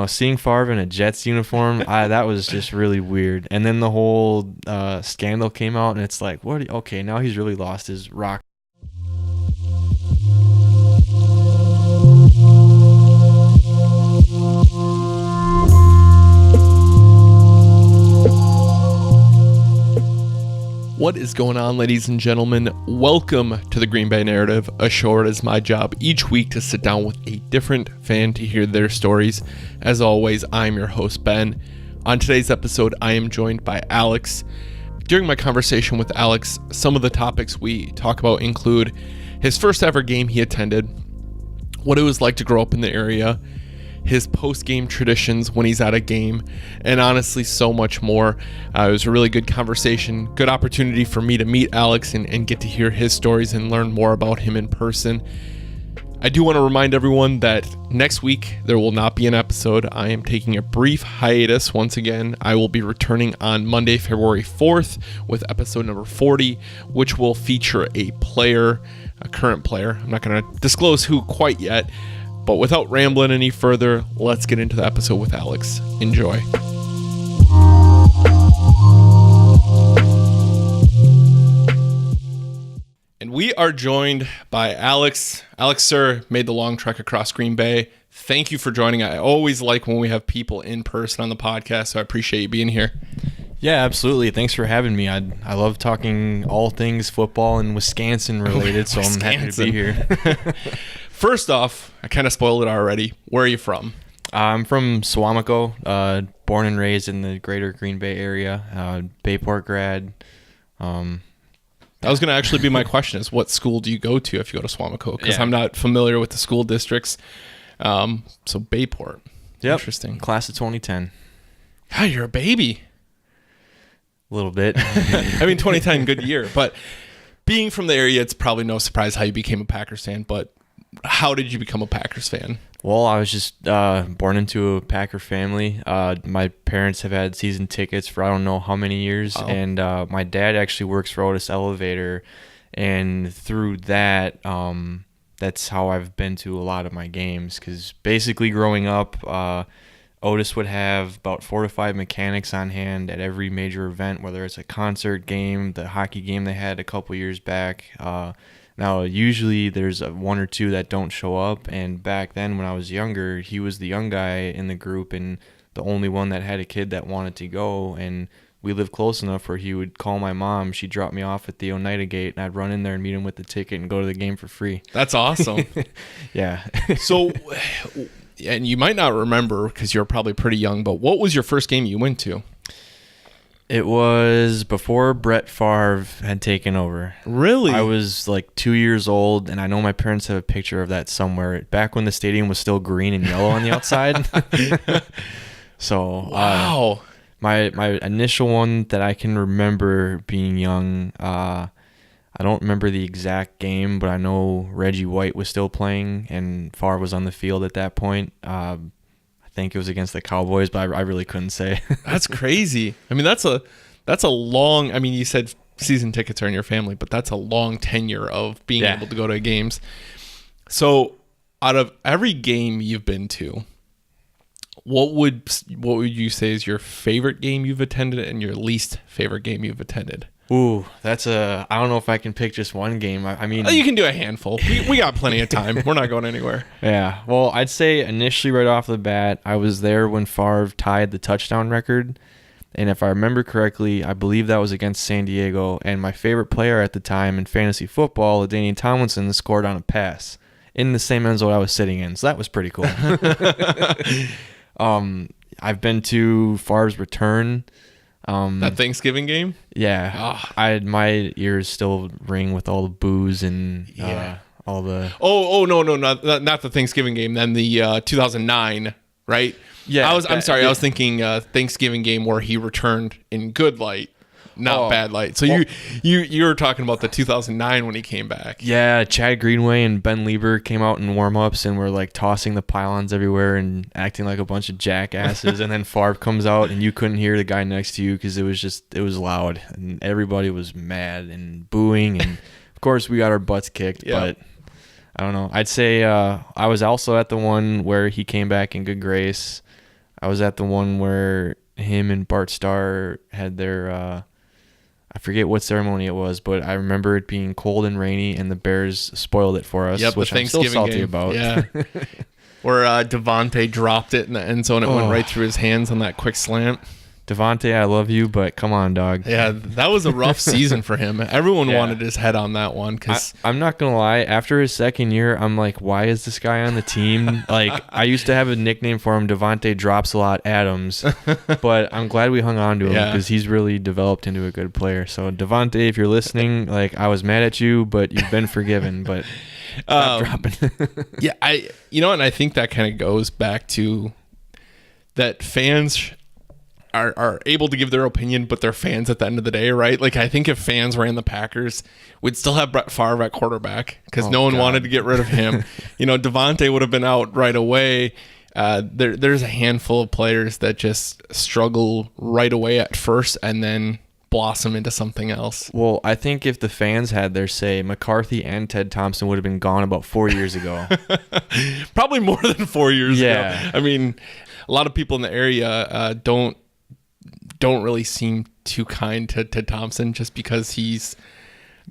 seeing Favre in a Jets uniform, that was just really weird. And then the whole scandal came out, and it's like, okay, now he's really lost his rock. What is going on, ladies and gentlemen? Welcome to the Green Bay Narrative, a show where it is my job each week to sit down with a different fan to hear their stories. As always, I'm your host, Ben. On today's episode, I am joined by Alex. During my conversation with Alex, some of the topics we talk about include his first ever game he attended, what it was like to grow up in the area, his post-game traditions when he's at a game, and honestly, so much more. It was a really good conversation, good opportunity for me to meet Alex and get to hear his stories and learn more about him in person. I do want to remind everyone that next week there will not be an episode. I am taking a brief hiatus once again. I will be returning on Monday, February 4th with episode number 40, which will feature a current player. I'm not going to disclose who quite yet. But without rambling any further, let's get into the episode with Alex. Enjoy. And we are joined by Alex. Alex, sir, made the long trek across Green Bay. Thank you for joining. I always like when we have people in person on the podcast, so I appreciate you being here. Yeah, absolutely. Thanks for having me. I love talking all things football and Wisconsin related, so I'm happy to be here. First off, I kind of spoiled it already. Where are you from? I'm from Suamico, born and raised in the greater Green Bay area, Bayport grad. That was going to actually be my question is what school do you go to if you go to Suamico? Because Yeah. I'm not familiar with the school districts. So Bayport. Yep. Interesting. Class of 2010. Ah, you're a baby. A little bit. I mean, 2010, good year. But being from the area, it's probably no surprise how you became a Packers fan. But how did you become a Packers fan? Well, I was just born into a Packer family. My parents have had season tickets for I don't know how many years, and my dad actually works for Otis Elevator, and through that, that's how I've been to a lot of my games. Because basically, growing up, Otis would have about 4 to 5 mechanics on hand at every major event, whether it's a concert game, the hockey game they had a couple years back. Now, usually there's one or two that don't show up, and back then when I was younger, he was the young guy in the group and the only one that had a kid that wanted to go, and we lived close enough where he would call my mom. She'd drop me off at the Oneida Gate, and I'd run in there and meet him with the ticket and go to the game for free. That's awesome. Yeah. So, and you might not remember because you're probably pretty young, but what was your first game you went to? It was before Brett Favre had taken over. Really? I was like 2 years old, and I know my parents have a picture of that somewhere. Back when the stadium was still green and yellow on the outside. So, wow. My initial one that I can remember being young, I don't remember the exact game, but I know Reggie White was still playing, and Favre was on the field at that point. I think it was against the Cowboys, but I really couldn't say. That's crazy. I mean, that's a long, I mean, you said season tickets are in your family, but that's a long tenure of being able to go to games. So out of every game you've been to, what would you say is your favorite game you've attended and your least favorite game you've attended? Ooh, I don't know if I can pick just one game. I mean, you can do a handful. We got plenty of time. We're not going anywhere. Yeah. Well, I'd say initially right off the bat, I was there when Favre tied the touchdown record. And if I remember correctly, I believe that was against San Diego. And my favorite player at the time in fantasy football, LaDainian Tomlinson, scored on a pass in the same end zone I was sitting in. So that was pretty cool. I've been to Favre's return. That Thanksgiving game? Yeah. My ears still ring with all the boos and all the... Oh, no, not the Thanksgiving game. Then the 2009, right? Yeah. I'm sorry. I was thinking Thanksgiving game where he returned in good light, not bad light. So you were talking about the 2009 when he came back. Yeah, Chad Greenway and Ben Lieber came out in warm-ups and were like tossing the pylons everywhere and acting like a bunch of jackasses. And then Favre comes out and you couldn't hear the guy next to you because it was loud and everybody was mad and booing. And of course we got our butts kicked, but I don't know. I'd say I was also at the one where he came back in good grace. I was at the one where him and Bart Starr had their I forget what ceremony it was, but I remember it being cold and rainy, and the Bears spoiled it for us, which I'm still salty about. Yeah. Where Devontae dropped it in the end zone. It went right through his hands on that quick slant. Devontae, I love you, but come on, dog. Yeah, that was a rough season for him. Everyone wanted his head on that one. I'm not going to lie. After his second year, I'm like, why is this guy on the team? Like, I used to have a nickname for him, Devontae Drops a Lot Adams, but I'm glad we hung on to him because he's really developed into a good player. So, Devontae, if you're listening, like, I was mad at you, but you've been forgiven, but stop dropping. Yeah, and I think that kind of goes back to that fans are able to give their opinion, but they're fans at the end of the day, right? Like, I think if fans ran the Packers, we'd still have Brett Favre at quarterback because no one wanted to get rid of him. Devontae would have been out right away. There's a handful of players that just struggle right away at first and then blossom into something else. Well, I think if the fans had their say, McCarthy and Ted Thompson would have been gone about 4 years ago. Probably more than 4 years ago. Yeah. I mean, a lot of people in the area don't really seem too kind to Thompson just because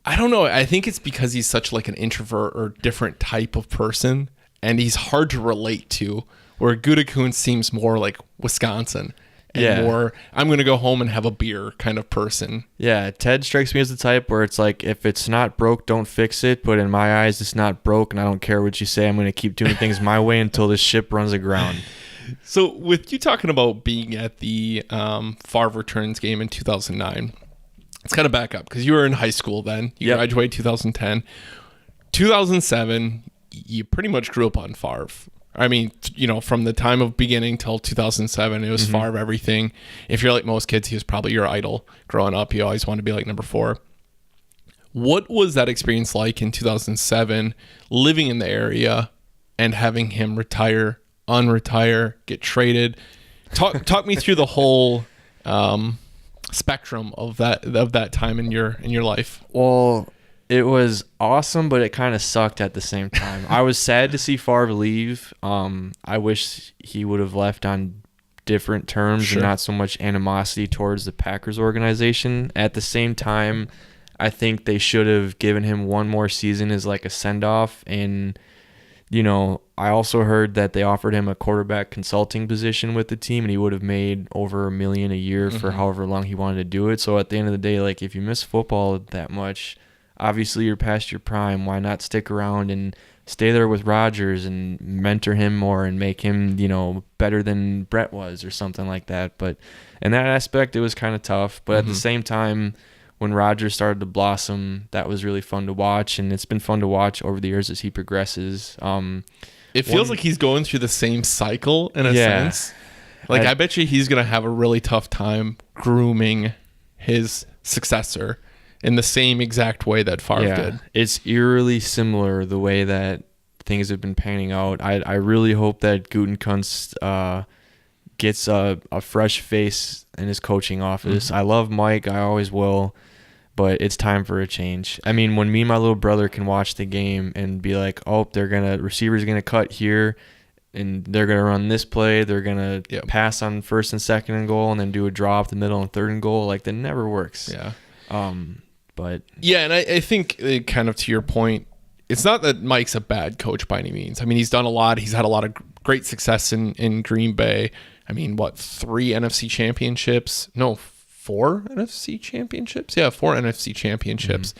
I don't know. I think it's because he's such like an introvert or different type of person, and he's hard to relate to, where Gutekunst seems more like Wisconsin and more, I'm going to go home and have a beer kind of person. Yeah, Ted strikes me as the type where it's like, if it's not broke, don't fix it. But in my eyes, it's not broke, and I don't care what you say. I'm going to keep doing things my way until this ship runs aground. So with you talking about being at the Favre returns game in 2009, let's kind of back up because you were in high school then. You graduated 2010. 2007, you pretty much grew up on Favre. I mean, from the time of beginning till 2007, it was Favre everything. If you're like most kids, he was probably your idol growing up. You always wanted to be like number 4. What was that experience like in 2007, living in the area and having him retire, unretire, get traded? Talk me through the whole spectrum of that time in your life. Well, it was awesome, but it kind of sucked at the same time. I was sad to see Favre leave. I wish he would have left on different terms and not so much animosity towards the Packers organization. At the same time, I think they should have given him one more season as like a send-off. And I also heard that they offered him a quarterback consulting position with the team, and he would have made over $1 million a year for however long he wanted to do it. So at the end of the day, like, if you miss football that much, obviously you're past your prime. Why not stick around and stay there with Rodgers and mentor him more and make him, better than Brett was or something like that. But in that aspect, it was kind of tough. But at the same time, when Rodgers started to blossom, that was really fun to watch, and it's been fun to watch over the years as he progresses. It feels like he's going through the same cycle in a sense. Like, I bet you he's going to have a really tough time grooming his successor in the same exact way that Favre did. It's eerily similar the way that things have been panning out. I really hope that Gutekunst gets a fresh face in his coaching office. I love Mike. I always will. But it's time for a change. I mean, when me and my little brother can watch the game and be like, oh, receiver's going to cut here, and they're going to run this play, they're going to pass on first and second and goal, and then do a draw up the middle and third and goal. Like, that never works. Yeah. But yeah, and I think kind of to your point, it's not that Mike's a bad coach by any means. I mean, he's done a lot. He's had a lot of great success in Green Bay. I mean, 3 NFC championships? No, 4 NFC championships? Yeah, 4 NFC championships.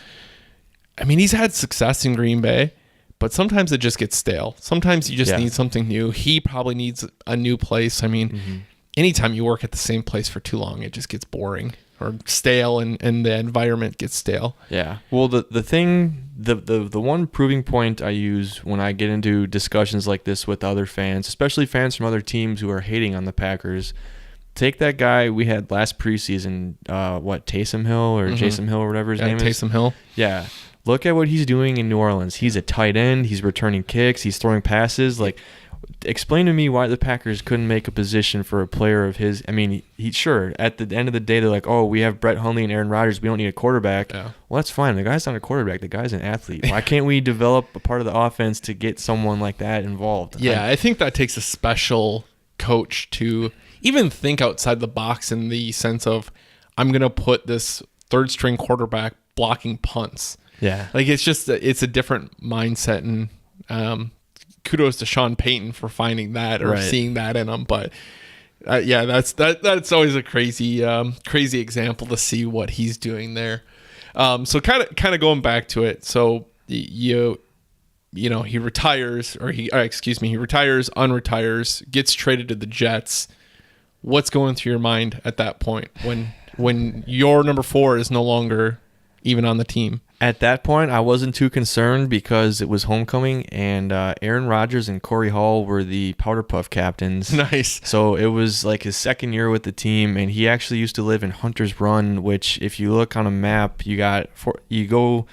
I mean, he's had success in Green Bay, but sometimes it just gets stale. Sometimes you just need something new. He probably needs a new place. I mean, anytime you work at the same place for too long, it just gets boring or stale, and the environment gets stale. Yeah. Well, the one proving point I use when I get into discussions like this with other fans, especially fans from other teams who are hating on the Packers, take that guy we had last preseason, Taysom Hill or Jason Hill or whatever his name is. Taysom Hill. Yeah. Look at what he's doing in New Orleans. He's a tight end. He's returning kicks. He's throwing passes. Like, explain to me why the Packers couldn't make a position for a player of his. I mean, he sure, at the end of the day, they're like, oh, we have Brett Hundley and Aaron Rodgers. We don't need a quarterback. Yeah. Well, that's fine. The guy's not a quarterback. The guy's an athlete. Why can't we develop a part of the offense to get someone like that involved? Yeah, I think that takes a special coach to even think outside the box in the sense of, I'm going to put this third string quarterback blocking punts. Yeah. Like, it's a different mindset, and kudos to Sean Payton for finding that or seeing that in him. But that's always a crazy example to see what he's doing there. So kind of going back to it. So he retires, he retires, unretires, gets traded to the Jets. What's going through your mind at that point when your number 4 is no longer even on the team? At that point, I wasn't too concerned because it was homecoming, and Aaron Rodgers and Corey Hall were the Powder Puff captains. Nice. So it was like his second year with the team, and he actually used to live in Hunter's Run, which if you look on a map, you go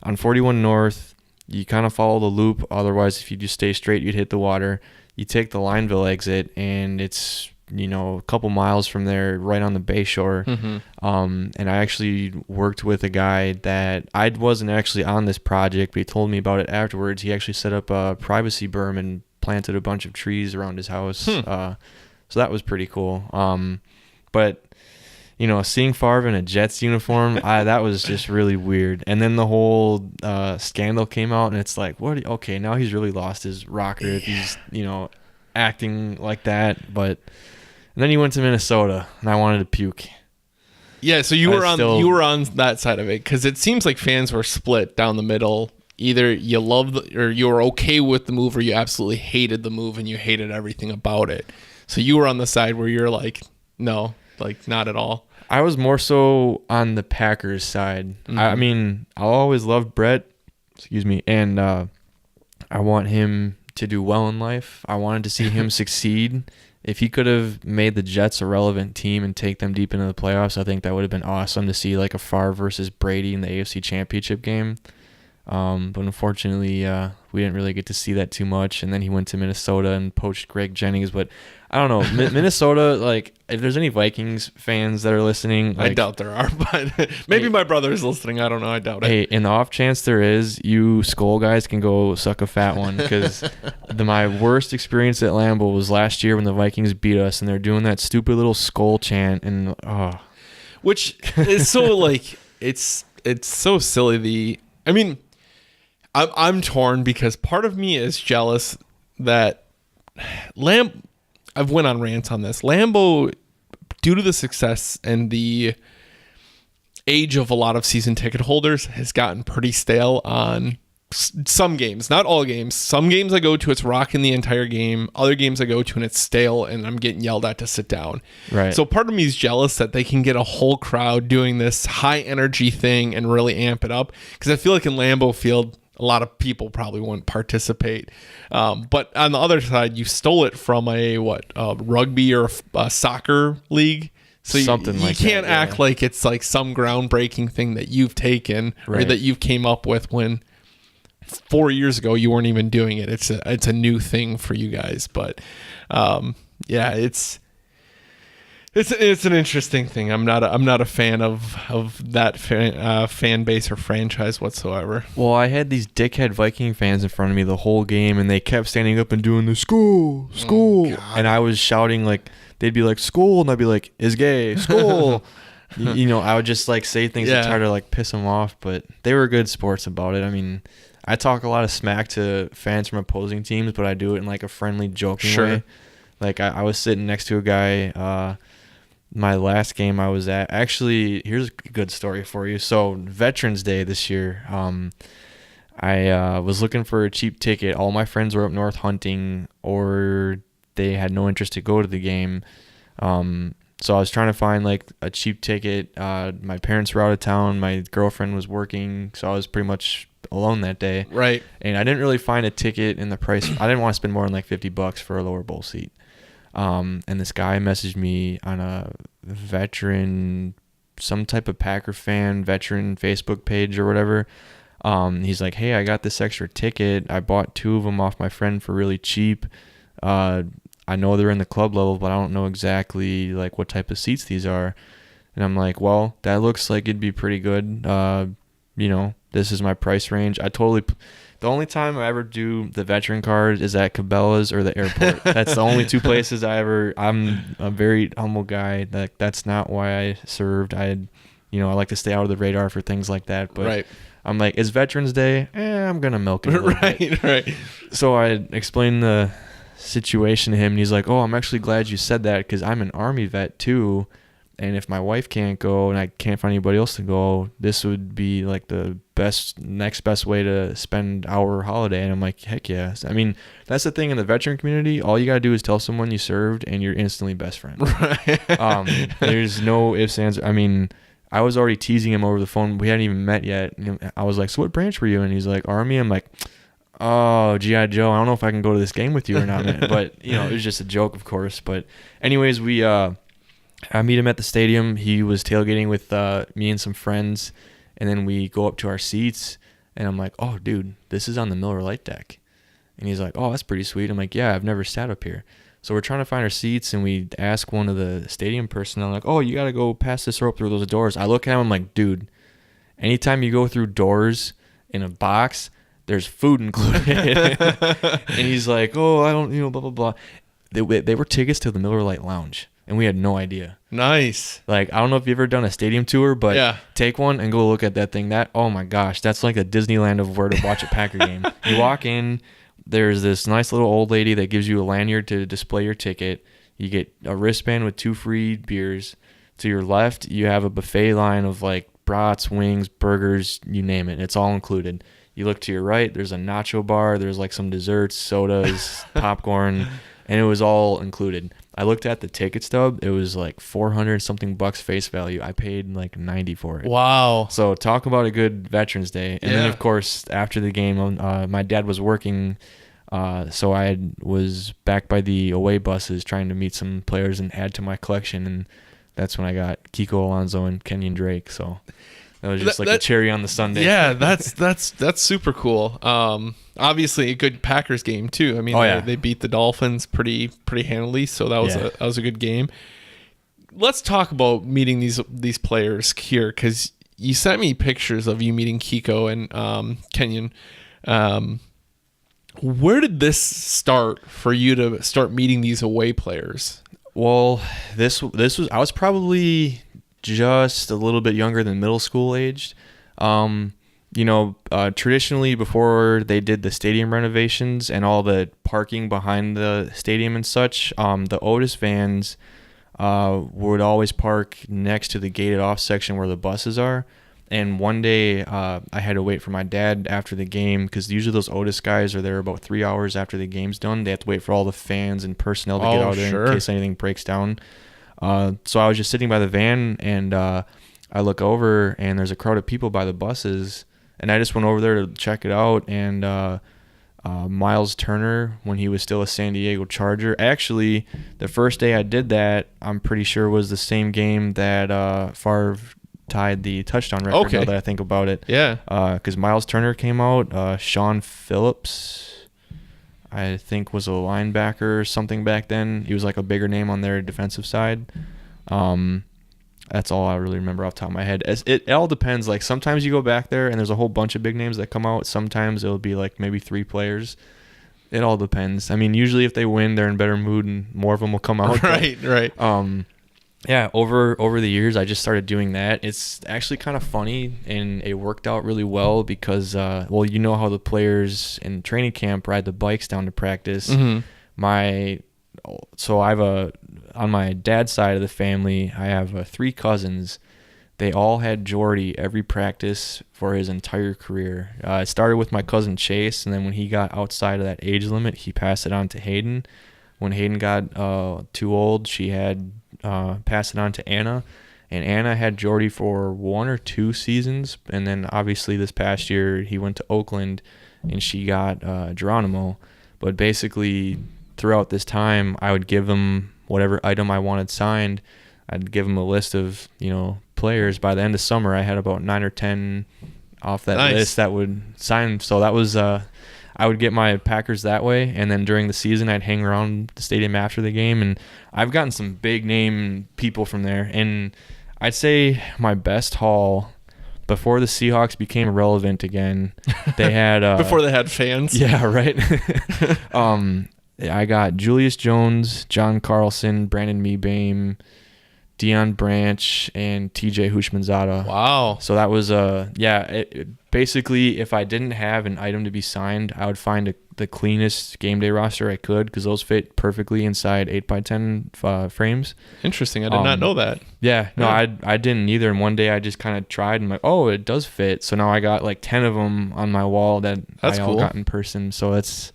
on 41 North, you kind of follow the loop. Otherwise, if you just stay straight, you'd hit the water. You take the Lineville exit, and it's a couple miles from there, right on the Bay Shore. Mm-hmm. And I actually worked with a guy that I wasn't actually on this project, but he told me about it afterwards. He actually set up a privacy berm and planted a bunch of trees around his house. So that was pretty cool. But seeing Favre in a Jets uniform, that was just really weird. And then the whole scandal came out, and it's like, okay, now he's really lost his rocker if he's acting like that. But and then he went to Minnesota, and I wanted to puke. Yeah, so you were on that side of it, because it seems like fans were split down the middle. Either you loved or you were okay with the move, or you absolutely hated the move and you hated everything about it. So you were on the side where you're like, no, like not at all. I was more so on the Packers side. Mm-hmm. I mean, I always loved Brett, and I want him to do well in life. I wanted to see him succeed. If he could have made the Jets a relevant team and take them deep into the playoffs, I think that would have been awesome to see, like a Favre versus Brady in the AFC Championship game. But unfortunately, we didn't really get to see that too much. And then he went to Minnesota and poached Greg Jennings. But I don't know, Minnesota, like, if there's any Vikings fans that are listening, like, I doubt there are, but maybe my brother is listening. I don't know. I doubt it. Hey, in the off chance there is, you Skull guys can go suck a fat one, because my worst experience at Lambeau was last year when the Vikings beat us, and they're doing that stupid little Skull chant, and which is so like it's so silly. I'm torn, because part of me is jealous that I've went on rants on this. Lambeau, due to the success and the age of a lot of season ticket holders, has gotten pretty stale on some games. Not all games. Some games I go to, it's rocking the entire game. Other games I go to, and it's stale, and I'm getting yelled at to sit down. Right. So part of me is jealous that they can get a whole crowd doing this high energy thing and really amp it up, because I feel like in Lambeau Field, a lot of people probably wouldn't participate. But on the other side, you stole it from a rugby or a soccer league. So you can't act like it's like some groundbreaking thing that you've taken or that you've came up with when 4 years ago you weren't even doing it. It's a new thing for you guys. But it's an interesting thing. I'm not a fan of that fan base or franchise whatsoever. Well, I had these dickhead Viking fans in front of me the whole game, and they kept standing up and doing the school, and I was shouting, like, they'd be like, school, and I'd be like, is gay, school. I would just like say things to try to like piss them off, but they were good sports about it. I mean, I talk a lot of smack to fans from opposing teams, but I do it in like a friendly, joking way. Like I was sitting next to a guy, my last game I was at. Actually, here's a good story for you. So Veterans Day this year, I was looking for a cheap ticket. All my friends were up north hunting, or they had no interest to go to the game. So I was trying to find like a cheap ticket. My parents were out of town. My girlfriend was working, so I was pretty much alone that day. Right. And I didn't really find a ticket in the price. I didn't want to spend more than like $50 for a lower bowl seat. And this guy messaged me on a veteran, some type of Packer fan veteran Facebook page or whatever. He's like, hey, I got this extra ticket. I bought 2 of them off my friend for really cheap. I know they're in the club level, but I don't know exactly like what type of seats these are. And I'm like, well, that looks like it'd be pretty good. This is my price range. The only time I ever do the veteran card is at Cabela's or the airport. That's the only two places I'm a very humble guy. That's not why I served. I like to stay out of the radar for things like that. But Right. I'm like, it's Veterans Day. I'm going to milk it a little bit. Right. So I explained the situation to him, and he's like, oh, I'm actually glad you said that because I'm an Army vet too. And if my wife can't go and I can't find anybody else to go, this would be like the next best way to spend our holiday. And I'm like, heck yes. I mean, that's the thing in the veteran community. All you got to do is tell someone you served and you're instantly best friends. Right. There's no ifs, ands. I mean, I was already teasing him over the phone. We hadn't even met yet. I was like, so what branch were you in? He's like, Army. I'm like, oh, G.I. Joe. I don't know if I can go to this game with you or not, man. But, it was just a joke, of course. But anyways, I meet him at the stadium. He was tailgating with me and some friends, and then we go up to our seats, and I'm like, oh, dude, this is on the Miller Lite deck. And he's like, oh, that's pretty sweet. I'm like, yeah, I've never sat up here. So we're trying to find our seats, and we ask one of the stadium personnel, like, oh, you got to go past this rope through those doors. I look at him, I'm like, dude, anytime you go through doors in a box, there's food included. And he's like, oh, I don't, blah, blah, blah. They were tickets to the Miller Lite Lounge. And we had no idea. Nice. Like, I don't know if you've ever done a stadium tour, but take one and go look at that thing. Oh my gosh, that's like a Disneyland of where to watch a Packer game. You walk in, there's this nice little old lady that gives you a lanyard to display your ticket. You get a wristband with 2 free beers. To your left, you have a buffet line of like brats, wings, burgers, you name it. It's all included. You look to your right, there's a nacho bar. There's like some desserts, sodas, popcorn, and it was all included. I looked at the ticket stub. It was like $400 something face value. I paid like $90 for it. Wow. So talk about a good Veterans Day. And then, of course, after the game, my dad was working, so I was back by the away buses trying to meet some players and add to my collection. And that's when I got Kiko Alonso and Kenyon Drake. So that was just a cherry on the sundae. Yeah, that's super cool. Obviously a good Packers game too. I mean, they beat the Dolphins pretty handily, so that was a good game. Let's talk about meeting these players here, because you sent me pictures of you meeting Kiko and Kenyon. Where did this start for you to start meeting these away players? Well, this was, I was probably just a little bit younger than middle school aged. Traditionally before they did the stadium renovations and all the parking behind the stadium and such, the Otis vans would always park next to the gated off section where the buses are. And one day I had to wait for my dad after the game, because usually those Otis guys are there about 3 hours after the game's done. They have to wait for all the fans and personnel to get out there in case anything breaks down. So I was just sitting by the van, and I look over, and there's a crowd of people by the buses, and I just went over there to check it out. And Miles Turner, when he was still a San Diego Charger, actually, the first day I did that, I'm pretty sure was the same game that Favre tied the touchdown record. Now that I think about it. Yeah. Because Miles Turner came out. Sean Phillips, I think, was a linebacker or something back then. He was like a bigger name on their defensive side. That's all I really remember off the top of my head. It all depends. Like, sometimes you go back there and there's a whole bunch of big names that come out. Sometimes it'll be like maybe 3 players. It all depends. I mean, usually if they win, they're in better mood and more of them will come out. Right. Yeah, over the years, I just started doing that. It's actually kind of funny, and it worked out really well because, you know how the players in training camp ride the bikes down to practice. Mm-hmm. So I have on my dad's side of the family, I have 3 cousins. They all had Jordy every practice for his entire career. It started with my cousin Chase, and then when he got outside of that age limit, he passed it on to Hayden. When Hayden got too old, she had passed it on to Anna, and Anna had Jordy for 1 or 2 seasons, and then obviously this past year he went to Oakland, and she got Geronimo. But basically, throughout this time, I would give them whatever item I wanted signed. I'd give them a list of players. By the end of summer, I had about 9 or 10 off that list that would sign. So that was I I would get my Packers that way, and then during the season I'd hang around the stadium after the game, and I've gotten some big name people from there. And I'd say my best haul before the Seahawks became relevant again, they had before they had fans. Yeah, right. I got Julius Jones, John Carlson, Brandon Meebame, Deion Branch, and TJ Hushmanzada. Wow. So that was basically, if I didn't have an item to be signed, I would find the cleanest game day roster I could, because those fit perfectly inside 8x10 frames. Interesting. I did not know that. Yeah, no, I didn't either. And one day I just kind of tried, and I'm like, oh, it does fit. So now I got like 10 of them on my wall that That's I cool. all got in person. So that's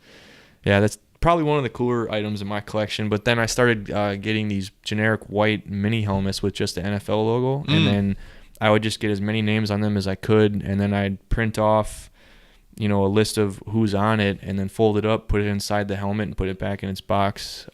probably one of the cooler items in my collection. But then I started getting these generic white mini helmets with just the NFL logo, and then I would just get as many names on them as I could, and then I'd print off, a list of who's on it, and then fold it up, put it inside the helmet, and put it back in its box.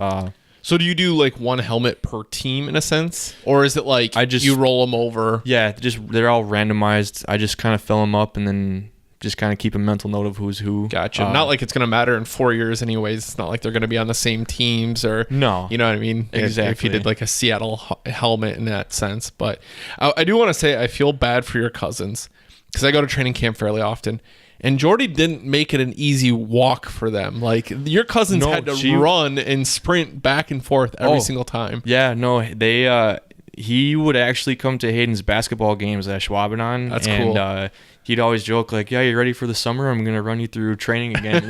So do you do like one helmet per team in a sense, or is it like you roll them over? Yeah, they're all randomized. I just kind of fill them up, and then just kind of keep a mental note of who's who. Gotcha. Not like it's going to matter in 4 years anyways. It's not like they're going to be on the same teams or... No. You know what I mean? Exactly. If you did like a Seattle helmet in that sense. But I do want to say I feel bad for your cousins, because I go to training camp fairly often. And Jordy didn't make it an easy walk for them. Like, your cousins had to run and sprint back and forth every single time. Yeah, no, he would actually come to Hayden's basketball games at Schwabenon. That's cool. He'd always joke like, "Yeah, you ready for the summer? I'm gonna run you through training again."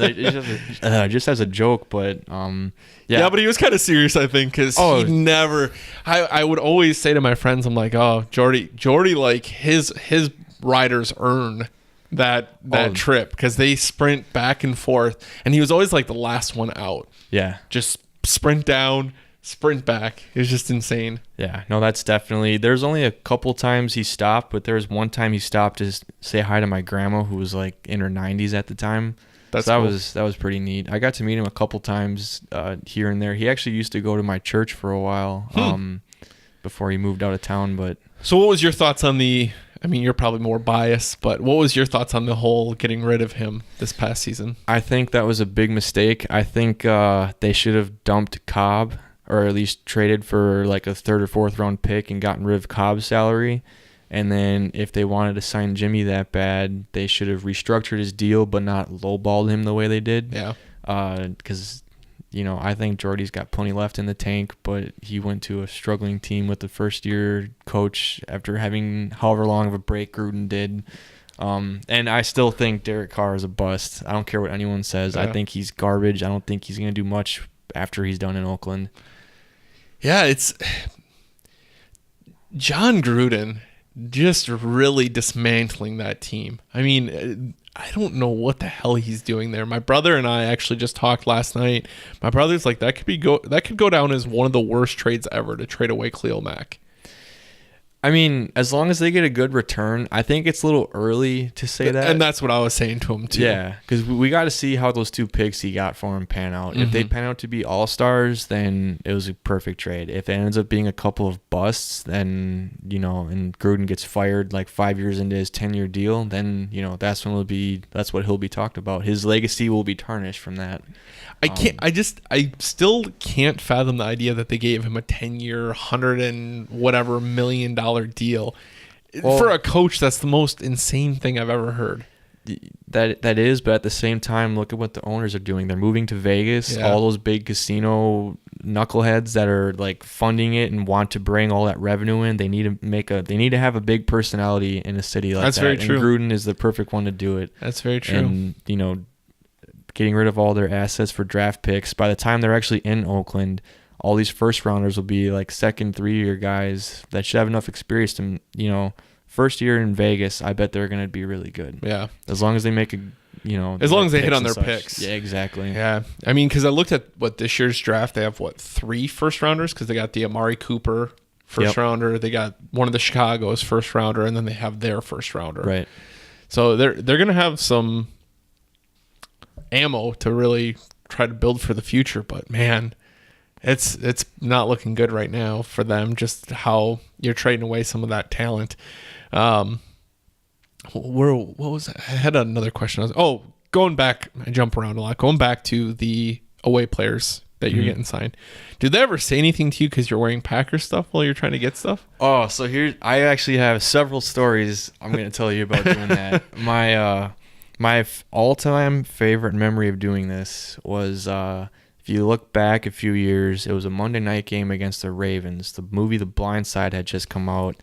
Just as a joke, but Yeah, but he was kind of serious, I think, because he never. I would always say to my friends, I'm like, "Oh, Jordy, like his riders earn that trip, because they sprint back and forth, and he was always like the last one out. Yeah, just sprint down, sprint back. It was just insane. Yeah, no, that's definitely. There's only a couple times he stopped, but there was one time he stopped to say hi to my grandma, who was like in her 90s at the time. That was pretty neat. I got to meet him a couple times here and there. He actually used to go to my church for a while before he moved out of town. But so, what was your thoughts on the? I mean, you're probably more biased, but what was your thoughts on the whole getting rid of him this past season? I think that was a big mistake. I think they should have dumped Cobb, or at least traded for like a 3rd or 4th round pick and gotten rid of Cobb's salary. And then if they wanted to sign Jimmy that bad, they should have restructured his deal, but not lowballed him the way they did. Yeah. Because, I think Jordy's got plenty left in the tank, but he went to a struggling team with the first-year coach after having however long of a break Gruden did. And I still think Derek Carr is a bust. I don't care what anyone says. Yeah. I think he's garbage. I don't think he's going to do much after he's done in Oakland. Yeah, it's John Gruden just really dismantling that team. I mean, I don't know what the hell he's doing there. My brother and I actually just talked last night. My brother's like, that could go down as one of the worst trades ever, to trade away Khalil Mack. I mean, as long as they get a good return, I think it's a little early to say that. And that's what I was saying to him, too. Yeah, because we got to see how those 2 picks he got for him pan out. If they pan out to be all-stars, then it was a perfect trade. If it ends up being a couple of busts, then, and Gruden gets fired like 5 years into his 10-year deal, then, that's what he'll be talked about. His legacy will be tarnished from that. I still can't fathom the idea that they gave him a 10-year, $100 and whatever million deal for a coach. That's the most insane thing I've ever heard. That is, but at the same time, look at what the owners are doing. They're moving to Vegas. Yeah. All those big casino knuckleheads that are like funding it and want to bring all that revenue in. They need to have a big personality in a city like that. That's very true. And Gruden is the perfect one to do it. That's very true. And getting rid of all their assets for draft picks. By the time they're actually in Oakland, all these first rounders will be like 2nd, 3-year guys that should have enough experience to, first year in Vegas, I bet they're going to be really good. Yeah. As long as they make as long as they hit on their picks. Yeah, exactly. Yeah. I mean, because I looked at this year's draft, they have 3 first rounders, because they got the Amari Cooper first rounder, they got one of the Chicago's first rounder, and then they have their first rounder. Right. So they're going to have some ammo to really try to build for the future, but man, it's not looking good right now for them, just how you're trading away some of that talent. I had another question. going back, I jump around a lot. Going back to the away players that you're getting signed. Did they ever say anything to you because you're wearing Packers stuff while you're trying to get stuff? Oh, so I actually have several stories I'm going to tell you about doing that. My all-time favorite memory of doing this was, if you look back a few years, it was a Monday night game against the Ravens. The movie The Blind Side had just come out,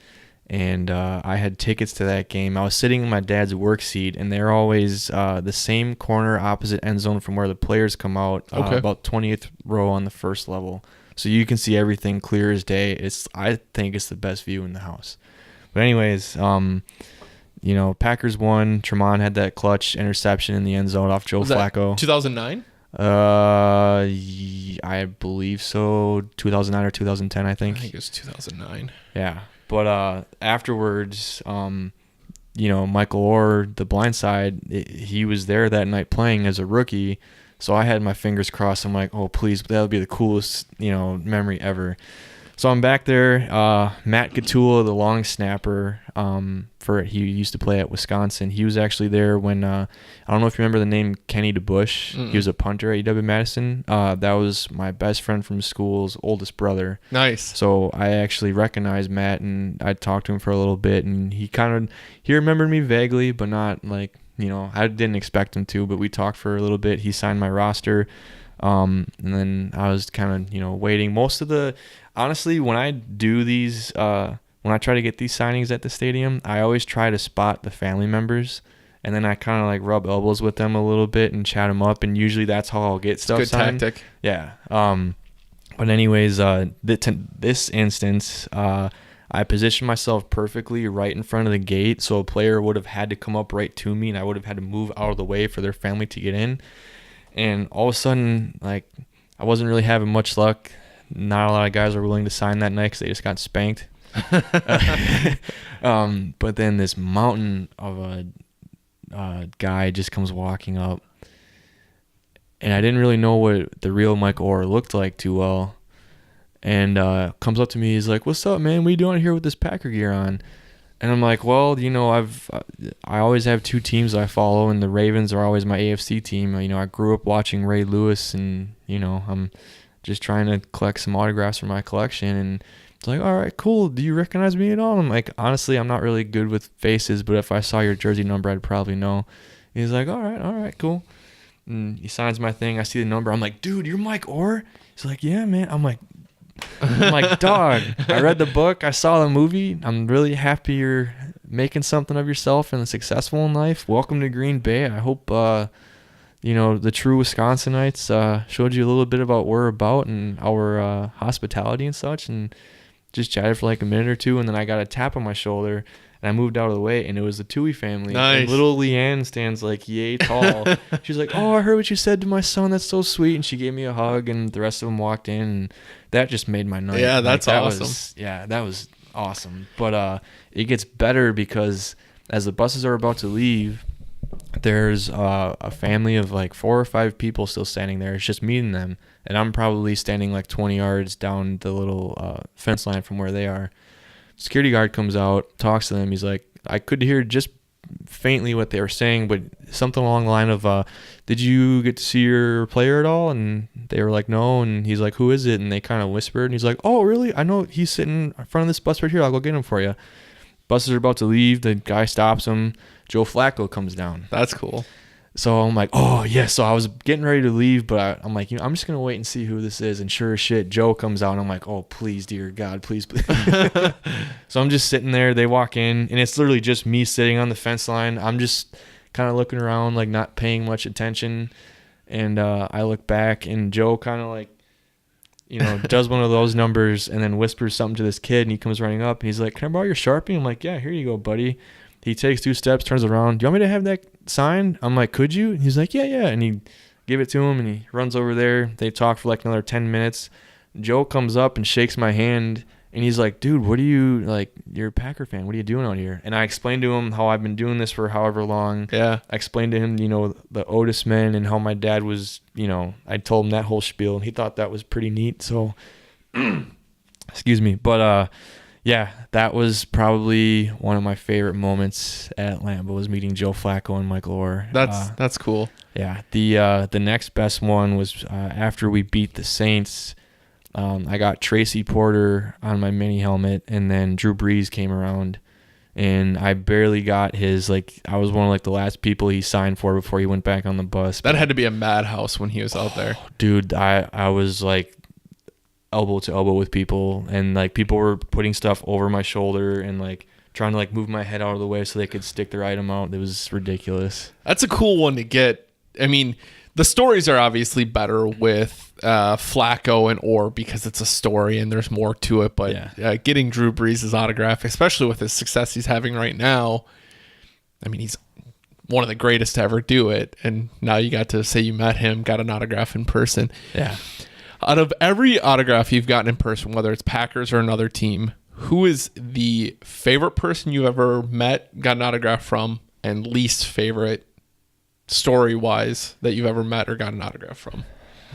and I had tickets to that game. I was sitting in my dad's work seat, and they're always the same corner opposite end zone from where the players come out, about 20th row on the first level. So you can see everything clear as day. I think it's the best view in the house. But anyways, Packers won. Tremont had that clutch interception in the end zone off Joe Flacco. 2009? I believe so. 2009 or 2010, I think. I think it was 2009. Yeah. But afterwards, Michael Orr, The Blind Side, he was there that night playing as a rookie. So I had my fingers crossed. I'm like, oh, please, that would be the coolest, memory ever. So I'm back there. Matt Gatula, the long snapper, he used to play at Wisconsin. He was actually there when I don't know if you remember the name Kenny DeBush. Mm-mm. He was a punter at UW-Madison. That was my best friend from school's oldest brother. Nice. So I actually recognized Matt, and I talked to him for a little bit, and he remembered me vaguely, but not like, I didn't expect him to, but we talked for a little bit. He signed my roster. And then I was kind of, waiting. Honestly, when I do these, when I try to get these signings at the stadium, I always try to spot the family members, and then I kind of like rub elbows with them a little bit and chat them up, and usually that's how I'll get stuff signed. Good tactic. Yeah. But anyways, this instance, I positioned myself perfectly right in front of the gate, so a player would have had to come up right to me, and I would have had to move out of the way for their family to get in. And all of a sudden, like, I wasn't really having much luck. Not a lot of guys were willing to sign that night because they just got spanked. But then this mountain of a guy just comes walking up, and I didn't really know what the real Mike Orr looked like too well. And comes up to me, he's like, "What's up, man? What are you doing here with this Packer gear on?" And I'm like, well, I always have two teams I follow, and the Ravens are always my AFC team. I grew up watching Ray Lewis, and I'm just trying to collect some autographs for my collection. And it's like, all right, cool. Do you recognize me at all? I'm like, honestly, I'm not really good with faces, but if I saw your jersey number, I'd probably know. He's like, all right, cool. And he signs my thing. I see the number. I'm like, dude, you're Mike Orr? He's like, yeah, man. I'm like, dog, I read the book, I saw the movie, I'm really happy you're making something of yourself and successful in life. Welcome to Green Bay. I hope the true Wisconsinites showed you a little bit about what we're about and our hospitality and such, and just chatted for like a minute or two, and then I got a tap on my shoulder, and I moved out of the way, and it was the Tui family. Nice. And little Leanne stands like yay tall. She's like, oh, I heard what you said to my son. That's so sweet. And she gave me a hug, and the rest of them walked in, and that just made my night. Yeah, that's awesome. That was awesome. But it gets better because as the buses are about to leave, there's a family of like 4 or 5 people still standing there. It's just me and them, and I'm probably standing like 20 yards down the little fence line from where they are. Security guard comes out, talks to them. He's like, I could hear just faintly what they were saying, but something along the line of, did you get to see your player at all? And they were like, no. And he's like, who is it? And they kind of whispered, and he's like, oh, really? I know he's sitting in front of this bus right here. I'll go get him for you. Buses are about to leave. The guy stops him. Joe Flacco comes down. That's cool. So I'm like, oh, yeah. So I was getting ready to leave, but I'm like, I'm just going to wait and see who this is. And sure as shit, Joe comes out, and I'm like, oh, please, dear God, please. So I'm just sitting there. They walk in, and it's literally just me sitting on the fence line. I'm just kind of looking around, like not paying much attention. And I look back, and Joe kind of like, does one of those numbers and then whispers something to this kid, and he comes running up, and he's like, can I borrow your Sharpie? I'm like, yeah, here you go, buddy. He takes 2 steps, turns around. Do you want me to have that signed? I'm like, could you? And he's like, yeah. And he give it to him, and he runs over there. They talk for like another 10 minutes. Joe comes up and shakes my hand, and he's like, dude, what are you, like, you're a Packer fan. What are you doing out here? And I explained to him how I've been doing this for however long. Yeah. I explained to him, the Otis men and how my dad was, I told him that whole spiel, and he thought that was pretty neat. So, excuse me. But, Yeah, that was probably one of my favorite moments at Lambeau was meeting Joe Flacco and Michael Orr. That's cool. Yeah, the next best one was after we beat the Saints. I got Tracy Porter on my mini helmet, and then Drew Brees came around, and I barely got his. I was one of the last people he signed for before he went back on the bus. That had to be a madhouse when he was out there, dude. I was elbow to elbow with people, and people were putting stuff over my shoulder and trying to move my head out of the way so they could stick their item out. It was ridiculous. That's a cool one to get. I mean, the stories are obviously better with Flacco and Orr because it's a story and there's more to it. But getting Drew Brees' autograph, especially with his success he's having right now, I mean, he's one of the greatest to ever do it. And now you got to say you met him, got an autograph in person. Yeah. Out of every autograph you've gotten in person, whether it's Packers or another team, who is the favorite person you ever met, got an autograph from, and least favorite story-wise that you've ever met or got an autograph from?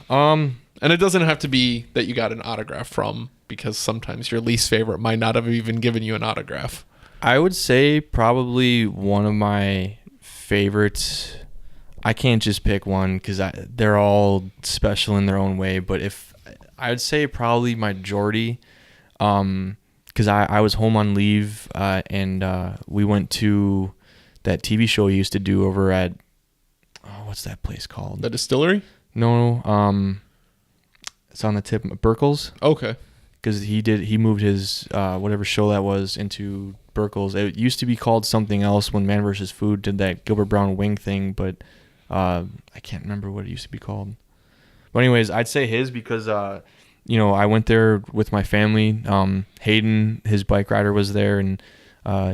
And it doesn't have to be that you got an autograph from, because sometimes your least favorite might not have even given you an autograph. I would say probably one of my favorites. I can't just pick one because they're all special in their own way. But if I would say probably my Jordy, because I was home on leave and we went to that TV show he used to do over at what's that place called? The Distillery? No, it's on the tip. Burkles. Okay. Because he moved his whatever show that was into Burkles. It used to be called something else when Man vs. Food did that Gilbert Brown wing thing, but I can't remember what it used to be called. But anyways, I'd say his because I went there with my family. Hayden, his bike rider, was there, and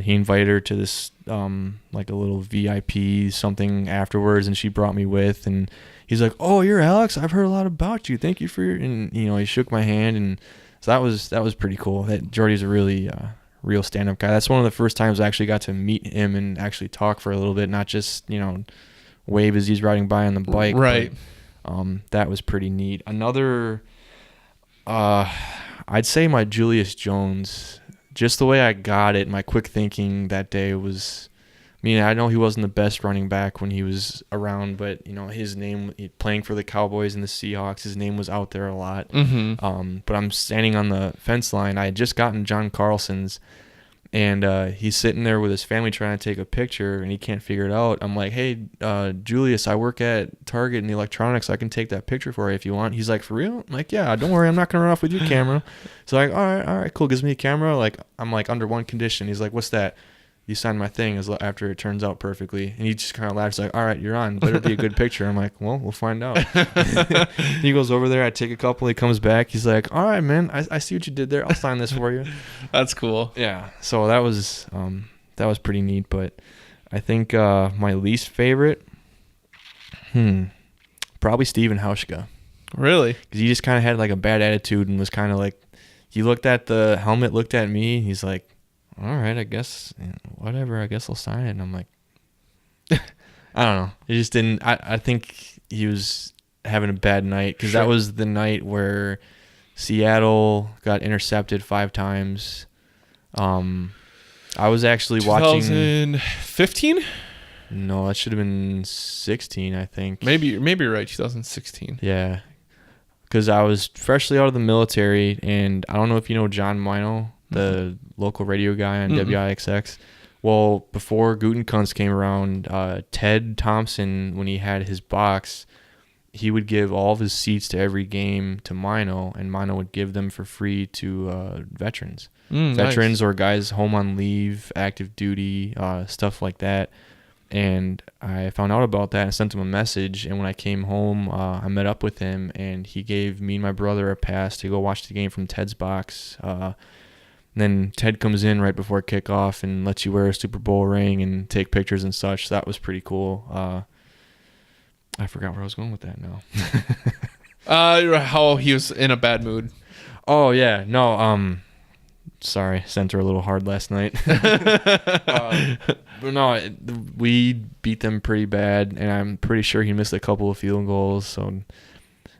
he invited her to this a little VIP something afterwards, and she brought me with, and he's like, "Oh, you're Alex. I've heard a lot about you. Thank you for your," and he shook my hand, and so that was pretty cool. That Jordy's a really real stand-up guy. That's one of the first times I actually got to meet him and actually talk for a little bit, not just wave as he's riding by on the bike. Right. But, that was pretty neat. Another, I'd say my Julius Jones. Just the way I got it, my quick thinking that day was, I know he wasn't the best running back when he was around, but his name, playing for the Cowboys and the Seahawks, his name was out there a lot. Mm-hmm. But I'm standing on the fence line. I had just gotten John Carlson's, and he's sitting there with his family trying to take a picture, and he can't figure it out. I'm like, "Hey, Julius, I work at Target in the electronics. I can take that picture for you if you want." He's like, "For real?" I'm like, "Yeah, don't worry. I'm not going to run off with your camera." So all right, cool. Gives me a camera. I'm under one condition. He's like, "What's that?" "You signed my thing after it turns out perfectly." And he just kind of laughs like, "All right, you're on. Better be a good picture." I'm like, "Well, we'll find out." He goes over there. I take a couple. He comes back. He's like, "All right, man. I see what you did there. I'll sign this for you." That's cool. Yeah. So that was pretty neat. But I think my least favorite, probably Steven Hauschka. Really? Because he just kind of had a bad attitude and was kind of he looked at the helmet, looked at me. He's like, "All right, I guess, whatever, I guess I'll sign it." And I'm like, I don't know. He just didn't, I think he was having a bad night because that was the night where Seattle got intercepted 5 times. I was actually watching. 2015? No, that should have been 16, I think. Maybe you're right, 2016. Yeah. Because I was freshly out of the military, and I don't know if you know John Mino, the local radio guy on WIXX. Well, before Gutenkunst came around, Ted Thompson, when he had his box, he would give all of his seats to every game to Mino, and Mino would give them for free to veterans. Veterans or guys home on leave, active duty, stuff like that. And I found out about that and sent him a message. And when I came home, I met up with him, and he gave me and my brother a pass to go watch the game from Ted's box. And then Ted comes in right before kickoff and lets you wear a Super Bowl ring and take pictures and such. So that was pretty cool. I forgot where I was going with that now. How he was in a bad mood. Oh, yeah. No, sorry, sent her a little hard last night. But no, we beat them pretty bad, and I'm pretty sure he missed a couple of field goals. So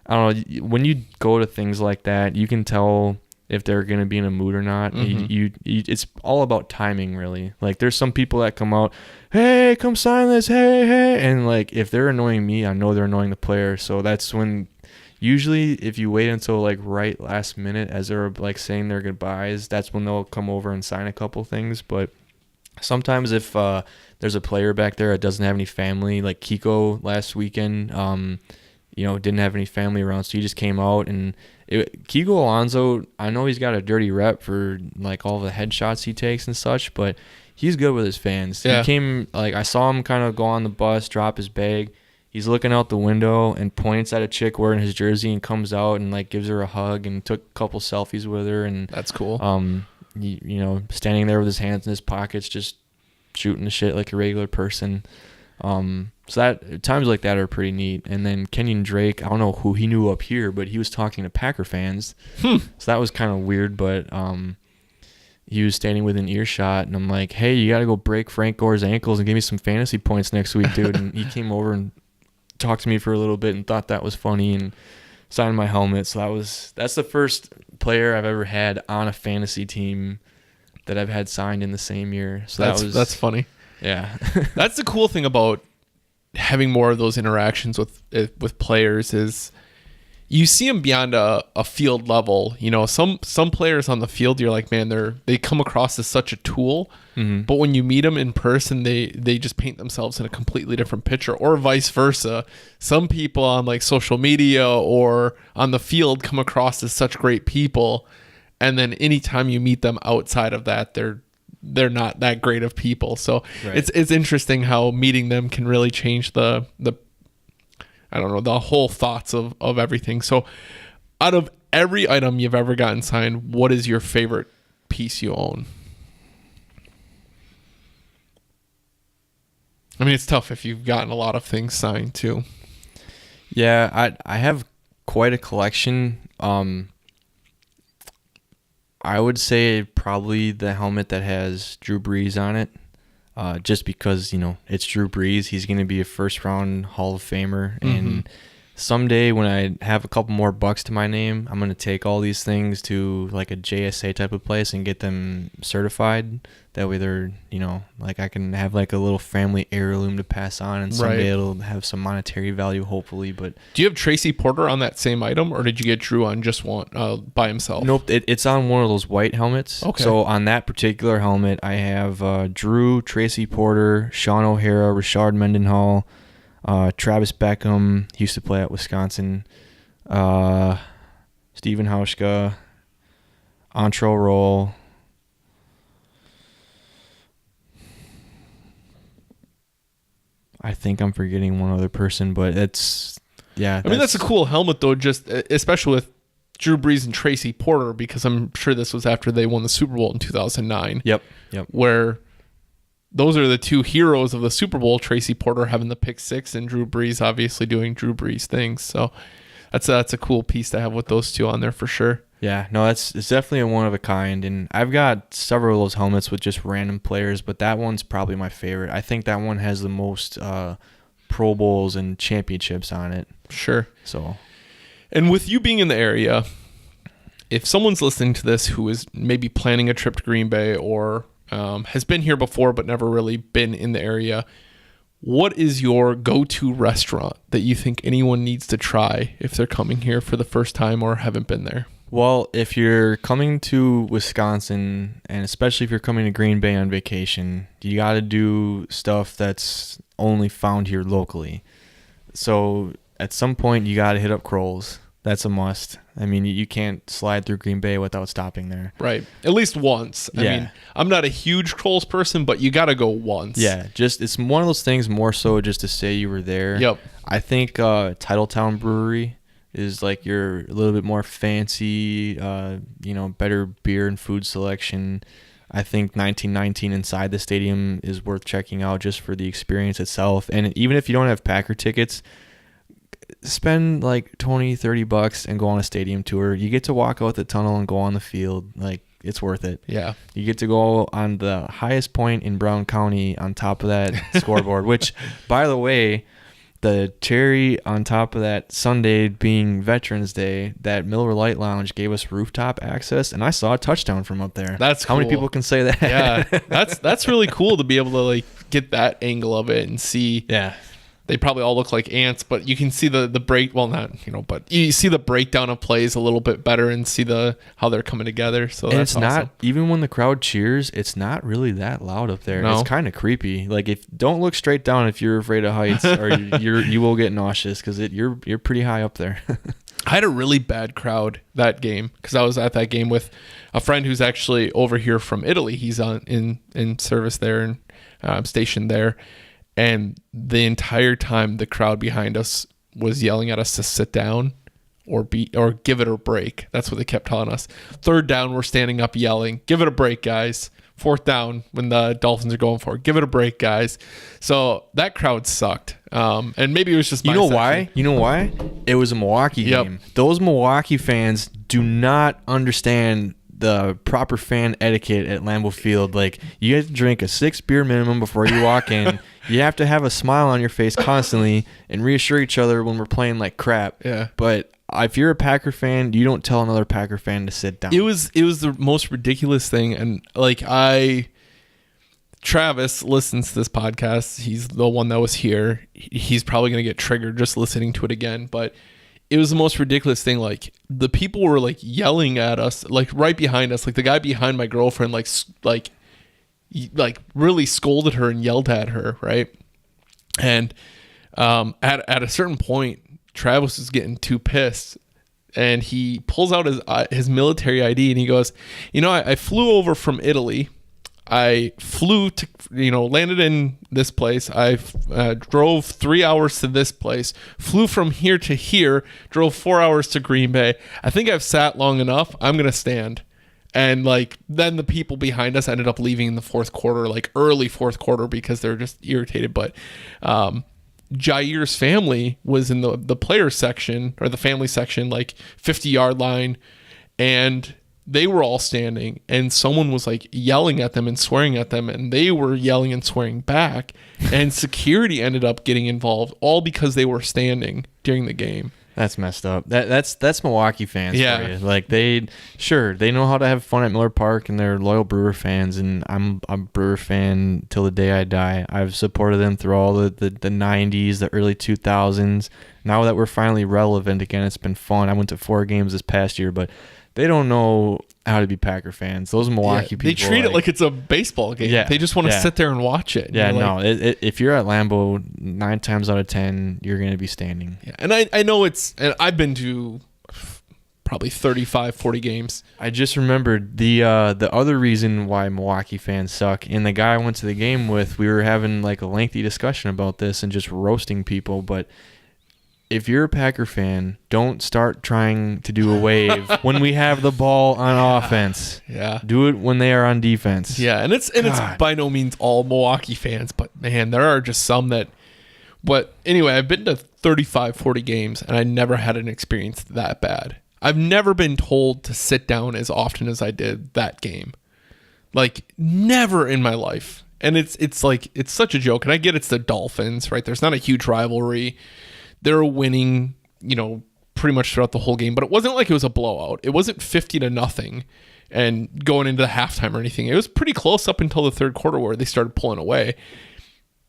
I don't know. When you go to things like that, you can tell if they're going to be in a mood or not. It's all about timing, really. Like, there's some people that come out, hey, come sign this, hey. And, like, if they're annoying me, I know they're annoying the player. So that's when, usually, if you wait until, like, right last minute as they're, like, saying their goodbyes, that's when they'll come over and sign a couple things. But sometimes if there's a player back there that doesn't have any family, like Kiko last weekend, didn't have any family around, so he just came out. And Kiko Alonso, I know he's got a dirty rep for like all the headshots he takes and such, but he's good with his fans. Yeah. He came, like, I saw him kind of go on the bus, drop his bag. He's looking out the window and points at a chick wearing his jersey and comes out and like gives her a hug and took a couple selfies with her. And that's cool. Standing there with his hands in his pockets, just shooting the shit like a regular person. So that times like that are pretty neat. And then Kenyon Drake, I don't know who he knew up here, but he was talking to Packer fans. So that was kind of weird, but he was standing within earshot, and I'm like, hey, you got to go break Frank Gore's ankles and give me some fantasy points next week, dude. And he came over and talked to me for a little bit and thought that was funny and signed my helmet. So that's the first player I've ever had on a fantasy team that I've had signed in the same year. So that's funny. Yeah. That's the cool thing about having more of those interactions with players is you see them beyond a field level. Some players on the field, you're like, man, they come across as such a tool. But when you meet them in person, they just paint themselves in a completely different picture, or vice versa. Some people on like social media or on the field come across as such great people, and then anytime you meet them outside of that, they're not that great of people. So right. It's interesting how meeting them can really change the I don't know, the whole thoughts of everything. So out of every item you've ever gotten signed, what is your favorite piece you own? I mean, it's tough if you've gotten a lot of things signed too. Yeah, I have quite a collection. I would say probably the helmet that has Drew Brees on it. Just because, it's Drew Brees. He's going to be a first-round Hall of Famer. And someday when I have a couple more bucks to my name, I'm going to take all these things to like a JSA type of place and get them certified. That way they're, like I can have like a little family heirloom to pass on, and someday it'll have some monetary value, hopefully. But do you have Tracy Porter on that same item, or did you get Drew on just one by himself? Nope, it's on one of those white helmets. Okay. So on that particular helmet, I have Drew, Tracy Porter, Sean O'Hara, Rashard Mendenhall, Travis Beckham. He used to play at Wisconsin. Steven Hauschka, Antrell Roll. I think I'm forgetting one other person, but that's a cool helmet though, just especially with Drew Brees and Tracy Porter, because I'm sure this was after they won the Super Bowl in 2009. Yep. Where those are the two heroes of the Super Bowl, Tracy Porter having the pick six and Drew Brees obviously doing Drew Brees things. So that's a cool piece to have with those two on there for sure. Yeah, no, it's definitely a one of a kind, and I've got several of those helmets with just random players, but that one's probably my favorite. I think that one has the most Pro Bowls and championships on it. Sure. So, and with you being in the area, if someone's listening to this who is maybe planning a trip to Green Bay or has been here before but never really been in the area, what is your go-to restaurant that you think anyone needs to try if they're coming here for the first time or haven't been there? Well, if you're coming to Wisconsin, and especially if you're coming to Green Bay on vacation, you got to do stuff that's only found here locally. So at some point, you got to hit up Kroll's. That's a must. I mean, you can't slide through Green Bay without stopping there. Right. At least once. I mean, I'm not a huge Kroll's person, but you got to go once. Yeah. It's one of those things more so just to say you were there. Yep. I think Titletown Brewery is like your a little bit more fancy, better beer and food selection. I think 1919 inside the stadium is worth checking out just for the experience itself. And even if you don't have Packer tickets, spend like $20-$30 and go on a stadium tour. You get to walk out the tunnel and go on the field. Like, it's worth it. Yeah. You get to go on the highest point in Brown County on top of that scoreboard, which, by the way, the cherry on top of that Sunday being Veterans Day, that Miller Lite Lounge gave us rooftop access, and I saw a touchdown from up there. That's How many cool. people can say that? Yeah, that's really cool to be able to like get that angle of it and see. Yeah. They probably all look like ants, but you can see the break. Well, not but you see the breakdown of plays a little bit better and see how they're coming together. So and that's it's awesome. not, even when the crowd cheers, it's not really that loud up there. No. It's kind of creepy. Like, if don't look straight down if you're afraid of heights, or you will get nauseous because you're pretty high up there. I had a really bad crowd that game because I was at that game with a friend who's actually over here from Italy. He's in service there and stationed there. And the entire time, the crowd behind us was yelling at us to sit down or give it a break. That's what they kept telling us. Third down, we're standing up yelling, "Give it a break, guys." Fourth down, when the Dolphins are going for it, "Give it a break, guys." So that crowd sucked. And maybe it was just my section. Why? You know why? It was a Milwaukee game. Those Milwaukee fans do not understand the proper fan etiquette at Lambeau Field. Like, you have to drink a 6 beer minimum before you walk in. You have to have a smile on your face constantly and reassure each other when we're playing like crap. Yeah. But if you're a Packer fan, you don't tell another Packer fan to sit down. It was the most ridiculous thing. And like, Travis listens to this podcast. He's the one that was here. He's probably going to get triggered just listening to it again. But it was the most ridiculous thing. Like, the people were like yelling at us, like right behind us. Like, the guy behind my girlfriend, like really scolded her and yelled at her. Right. And at a certain point, Travis was getting too pissed, and he pulls out his military ID and he goes, I flew over from Italy. I flew to, landed in this place. I drove 3 hours to this place, flew from here to here, drove 4 hours to Green Bay. I think I've sat long enough. I'm going to stand. And then the people behind us ended up leaving in the fourth quarter, like early fourth quarter, because they're just irritated. But Jair's family was in the player section, or the family section, like 50-yard line. And they were all standing, and someone was like yelling at them and swearing at them, and they were yelling and swearing back, and security ended up getting involved, all because they were standing during the game. That's messed up. That's Milwaukee fans Yeah. for you. Like, they know how to have fun at Miller Park, and they're loyal Brewer fans, and I'm a Brewer fan till the day I die. I've supported them through all the 90s, the early 2000s. Now that we're finally relevant again, it's been fun. I went to 4 games this past year, but they don't know how to be Packer fans. Those Milwaukee people. They treat it like it's a baseball game. Yeah, they just want to sit there and watch it. Yeah, no. If you're at Lambeau, 9 times out of 10, you're going to be standing. Yeah, and I know and I've been to probably 35, 40 games. I just remembered the other reason why Milwaukee fans suck. And the guy I went to the game with, we were having like a lengthy discussion about this and just roasting people, but if you're a Packer fan, don't start trying to do a wave when we have the ball on offense. Yeah. Do it when they are on defense. Yeah, and it's by no means all Milwaukee fans, but man, there are just some that. But anyway, I've been to 35, 40 games, and I never had an experience that bad. I've never been told to sit down as often as I did that game. Like, never in my life. And it's like, it's such a joke. And I get it's the Dolphins, right? There's not a huge rivalry. They're winning, pretty much throughout the whole game, but it wasn't like it was a blowout. It wasn't 50-0 and going into the halftime or anything. It was pretty close up until the third quarter where they started pulling away.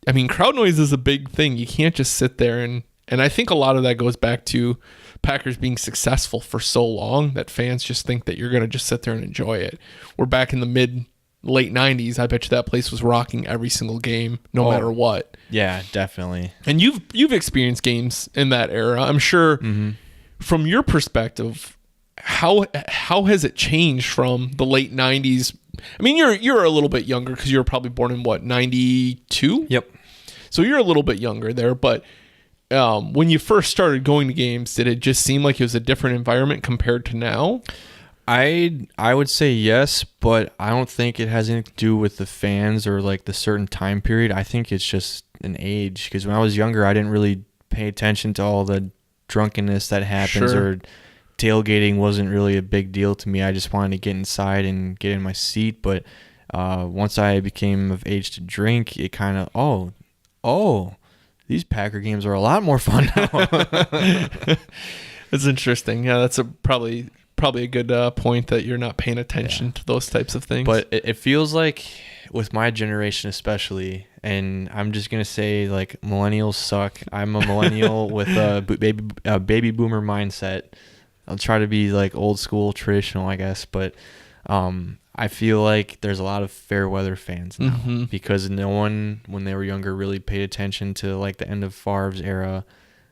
I mean, crowd noise is a big thing. You can't just sit there and I think a lot of that goes back to Packers being successful for so long that fans just think that you're going to just sit there and enjoy it. We're back in the late 90s. I bet you that place was rocking every single game, no matter what. Yeah, definitely. And you've experienced games in that era. I'm sure from your perspective, how has it changed from the late 90s? I mean, you're a little bit younger because you were probably born in what, 92? Yep. So you're a little bit younger there, but when you first started going to games, did it just seem like it was a different environment compared to now? I would say yes, but I don't think it has anything to do with the fans or like the certain time period. I think it's just an age, because when I was younger, I didn't really pay attention to all the drunkenness that happens, or tailgating wasn't really a big deal to me. I just wanted to get inside and get in my seat. But once I became of age to drink, it kind of, these Packer games are a lot more fun now. It's interesting. Yeah, that's probably a good point that you're not paying attention to those types of things. But it feels like with my generation especially, and I'm just gonna say like millennials suck. I'm a millennial with a baby boomer mindset. I'll try to be like old school traditional, I guess, but I feel like there's a lot of fair weather fans now because no one when they were younger really paid attention to like the end of Favre's era.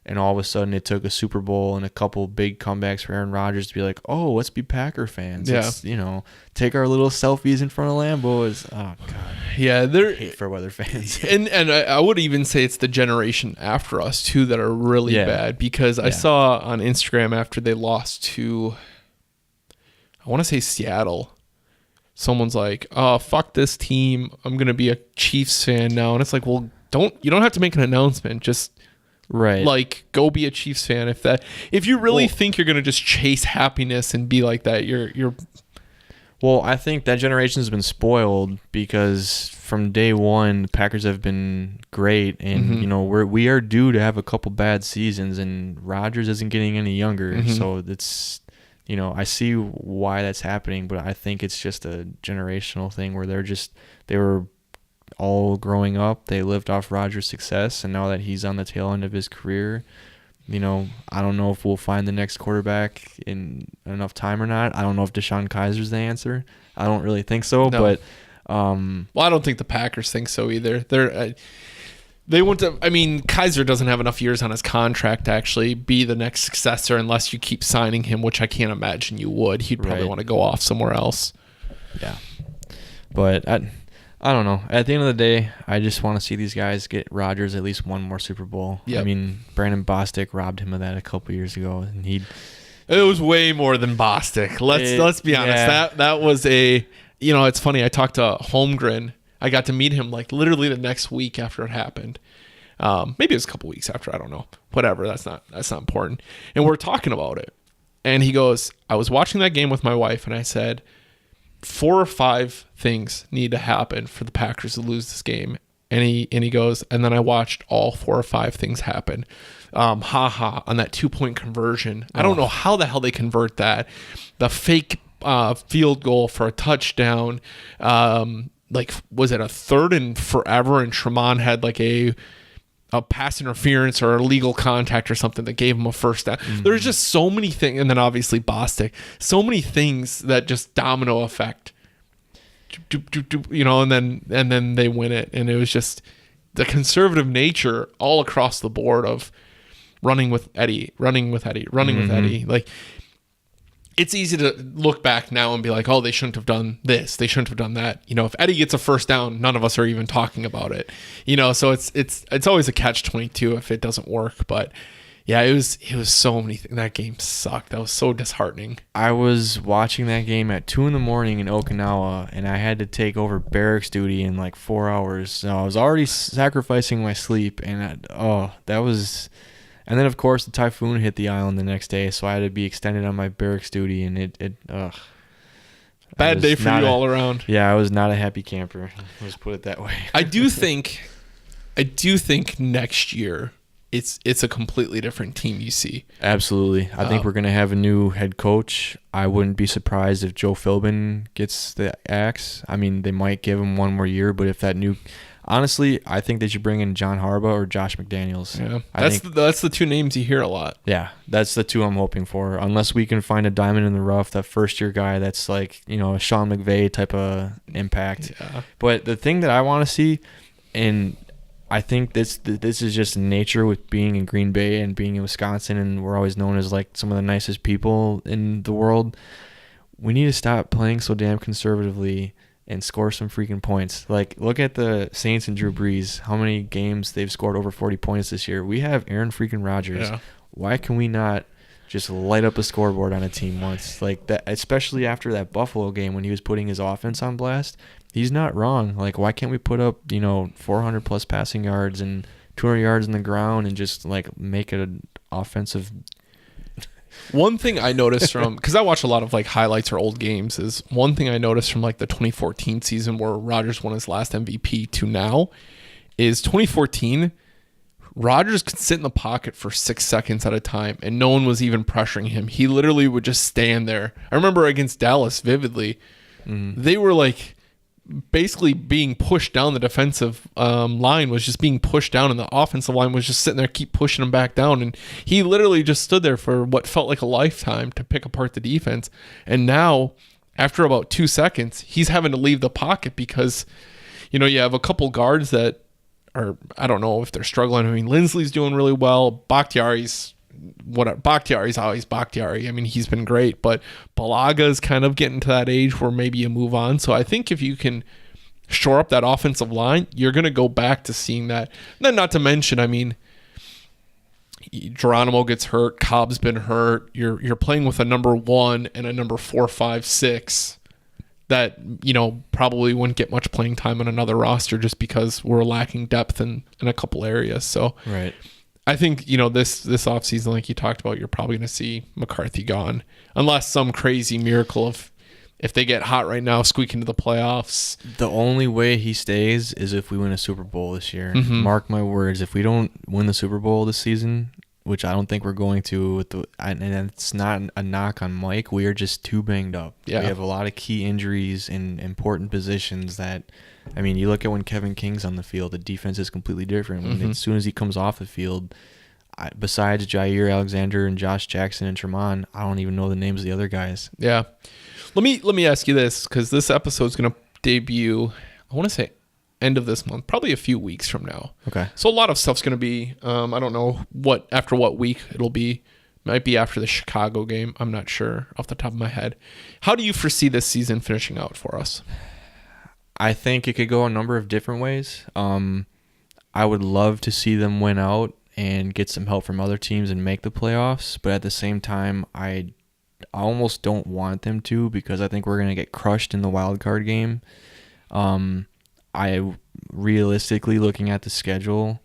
And all of a sudden, it took a Super Bowl and a couple big comebacks for Aaron Rodgers to be like, "Oh, let's be Packer fans. Yeah. Let's, take our little selfies in front of Lambeau." Oh God, yeah, I hate fair weather fans. and I would even say it's the generation after us too that are really bad because I saw on Instagram after they lost to, I want to say Seattle. Someone's like, "Oh, fuck this team. I'm gonna be a Chiefs fan now," and it's like, "Well, you don't have to make an announcement. Just." Right. Like, go be a Chiefs fan if you really think you're gonna just chase happiness and be like that, you're Well, I think that generation has been spoiled because from day one, the Packers have been great, and we are due to have a couple bad seasons, and Rodgers isn't getting any younger, so it's I see why that's happening, but I think it's just a generational thing where they were all growing up, they lived off Rodgers' success, and now that he's on the tail end of his career, I don't know if we'll find the next quarterback in enough time or not. I don't know if Deshaun Kaiser's the answer. I don't really think so, but well, I don't think the Packers think so either. They want to. I mean, Kaiser doesn't have enough years on his contract to actually be the next successor unless you keep signing him, which I can't imagine you would. He'd probably want to go off somewhere else. Yeah, but I don't know. At the end of the day, I just want to see these guys get Rodgers at least one more Super Bowl. Yep. I mean, Brandon Bostic robbed him of that a couple years ago, and it was way more than Bostic. Let's be honest. Yeah. That was it's funny. I talked to Holmgren. I got to meet him like literally the next week after it happened. Maybe it was a couple weeks after. I don't know. Whatever. That's not important. And we're talking about it, and he goes, "I was watching that game with my wife, and I said, 4 or 5 things need to happen for the Packers to lose this game." And he goes, and then I watched all 4 or 5 things happen. On that 2-point conversion. I don't know how the hell they convert that. The fake field goal for a touchdown. Was it a 3rd and forever? And Tremont had like a pass interference or illegal contact or something that gave him a first down. There's just so many things, and then obviously Bostic, so many things that just domino effect, and then they win it, and it was just the conservative nature all across the board of running with Eddie. Like, it's easy to look back now and be like, oh, they shouldn't have done this. They shouldn't have done that. If Eddie gets a first down, none of us are even talking about it. So it's always a catch-22 if it doesn't work. But yeah, it was so many things. That game sucked. That was so disheartening. I was watching that game at 2 a.m. in Okinawa, and I had to take over barracks duty in like 4 hours. So I was already sacrificing my sleep, and that was. And then, of course, the typhoon hit the island the next day, so I had to be extended on my barracks duty, and bad day for you all around. Yeah, I was not a happy camper. Let's put it that way. I do think next year it's a completely different team you see. Absolutely. I think we're going to have a new head coach. I wouldn't be surprised if Joe Philbin gets the axe. I mean, they might give him one more year, but if that new... Honestly, I think they should bring in John Harbaugh or Josh McDaniels. Yeah, that's the 2 names you hear a lot. Yeah, that's the 2 I'm hoping for. Unless we can find a diamond in the rough, that first-year guy that's like, a Sean McVay type of impact. Yeah. But the thing that I want to see, and I think this is just nature with being in Green Bay and being in Wisconsin, and we're always known as like some of the nicest people in the world. We need to stop playing so damn conservatively and score some freaking points. Like, look at the Saints and Drew Brees. How many games they've scored over 40 points this year? We have Aaron freaking Rodgers. Yeah. Why can we not just light up a scoreboard on a team once? Like that, especially after that Buffalo game when he was putting his offense on blast. He's not wrong. Like, why can't we put up, 400 plus passing yards and 200 yards in the ground and just like make it an offensive. One thing I noticed because I watch a lot of like highlights or old games, is one thing I noticed from like the 2014 season where Rodgers won his last MVP to now is 2014, Rodgers could sit in the pocket for 6 seconds at a time, and no one was even pressuring him. He literally would just stand there. I remember against Dallas vividly, they were like basically being pushed down. The defensive line was just being pushed down, and the offensive line was just sitting there, keep pushing him back down. And he literally just stood there for what felt like a lifetime to pick apart the defense. And now, after about 2 seconds, he's having to leave the pocket because, you know, you have a couple guards that are, I don't know if they're struggling. I mean, Lindsley's doing really well. Bakhtiari's always Bakhtiari. I mean, he's been great, but Balaga's kind of getting to that age where maybe you move on. So I think if you can shore up that offensive line, you're going to go back to seeing that. And then not to mention, I mean, Geronimo gets hurt. Cobb's been hurt. You're playing with a number 1 and a number 4, 5, 6 that, you know, probably wouldn't get much playing time on another roster just because we're lacking depth in a couple areas. So right. I think, you know, this offseason, like you talked about, you're probably going to see McCarthy gone unless some crazy miracle of, if they get hot right now, squeak into the playoffs. The only way he stays is if we win a Super Bowl this year. Mark my words. If we don't win the Super Bowl this season, which I don't think we're going to, and it's not a knock on Mike, we are just too banged up. Yeah. We have a lot of key injuries in important positions that, I mean, you look at when Kevin King's on the field, the defense is completely different. As soon as he comes off the field, besides Jair Alexander and Josh Jackson and Tremont, I don't even know the names of the other guys. Yeah. Let me ask you this, because this episode is going to debut, I want to say end of this month, probably a few weeks from now. Okay. So a lot of stuff's going to be, I don't know after what week it'll be. Might be after the Chicago game. I'm not sure off the top of my head. How do you foresee this season finishing out for us? I think it could go a number of different ways. I would love to see them win out and get some help from other teams and make the playoffs, but at the same time, I almost don't want them to, because I think we're going to get crushed in the wild card game. I realistically, looking at the schedule,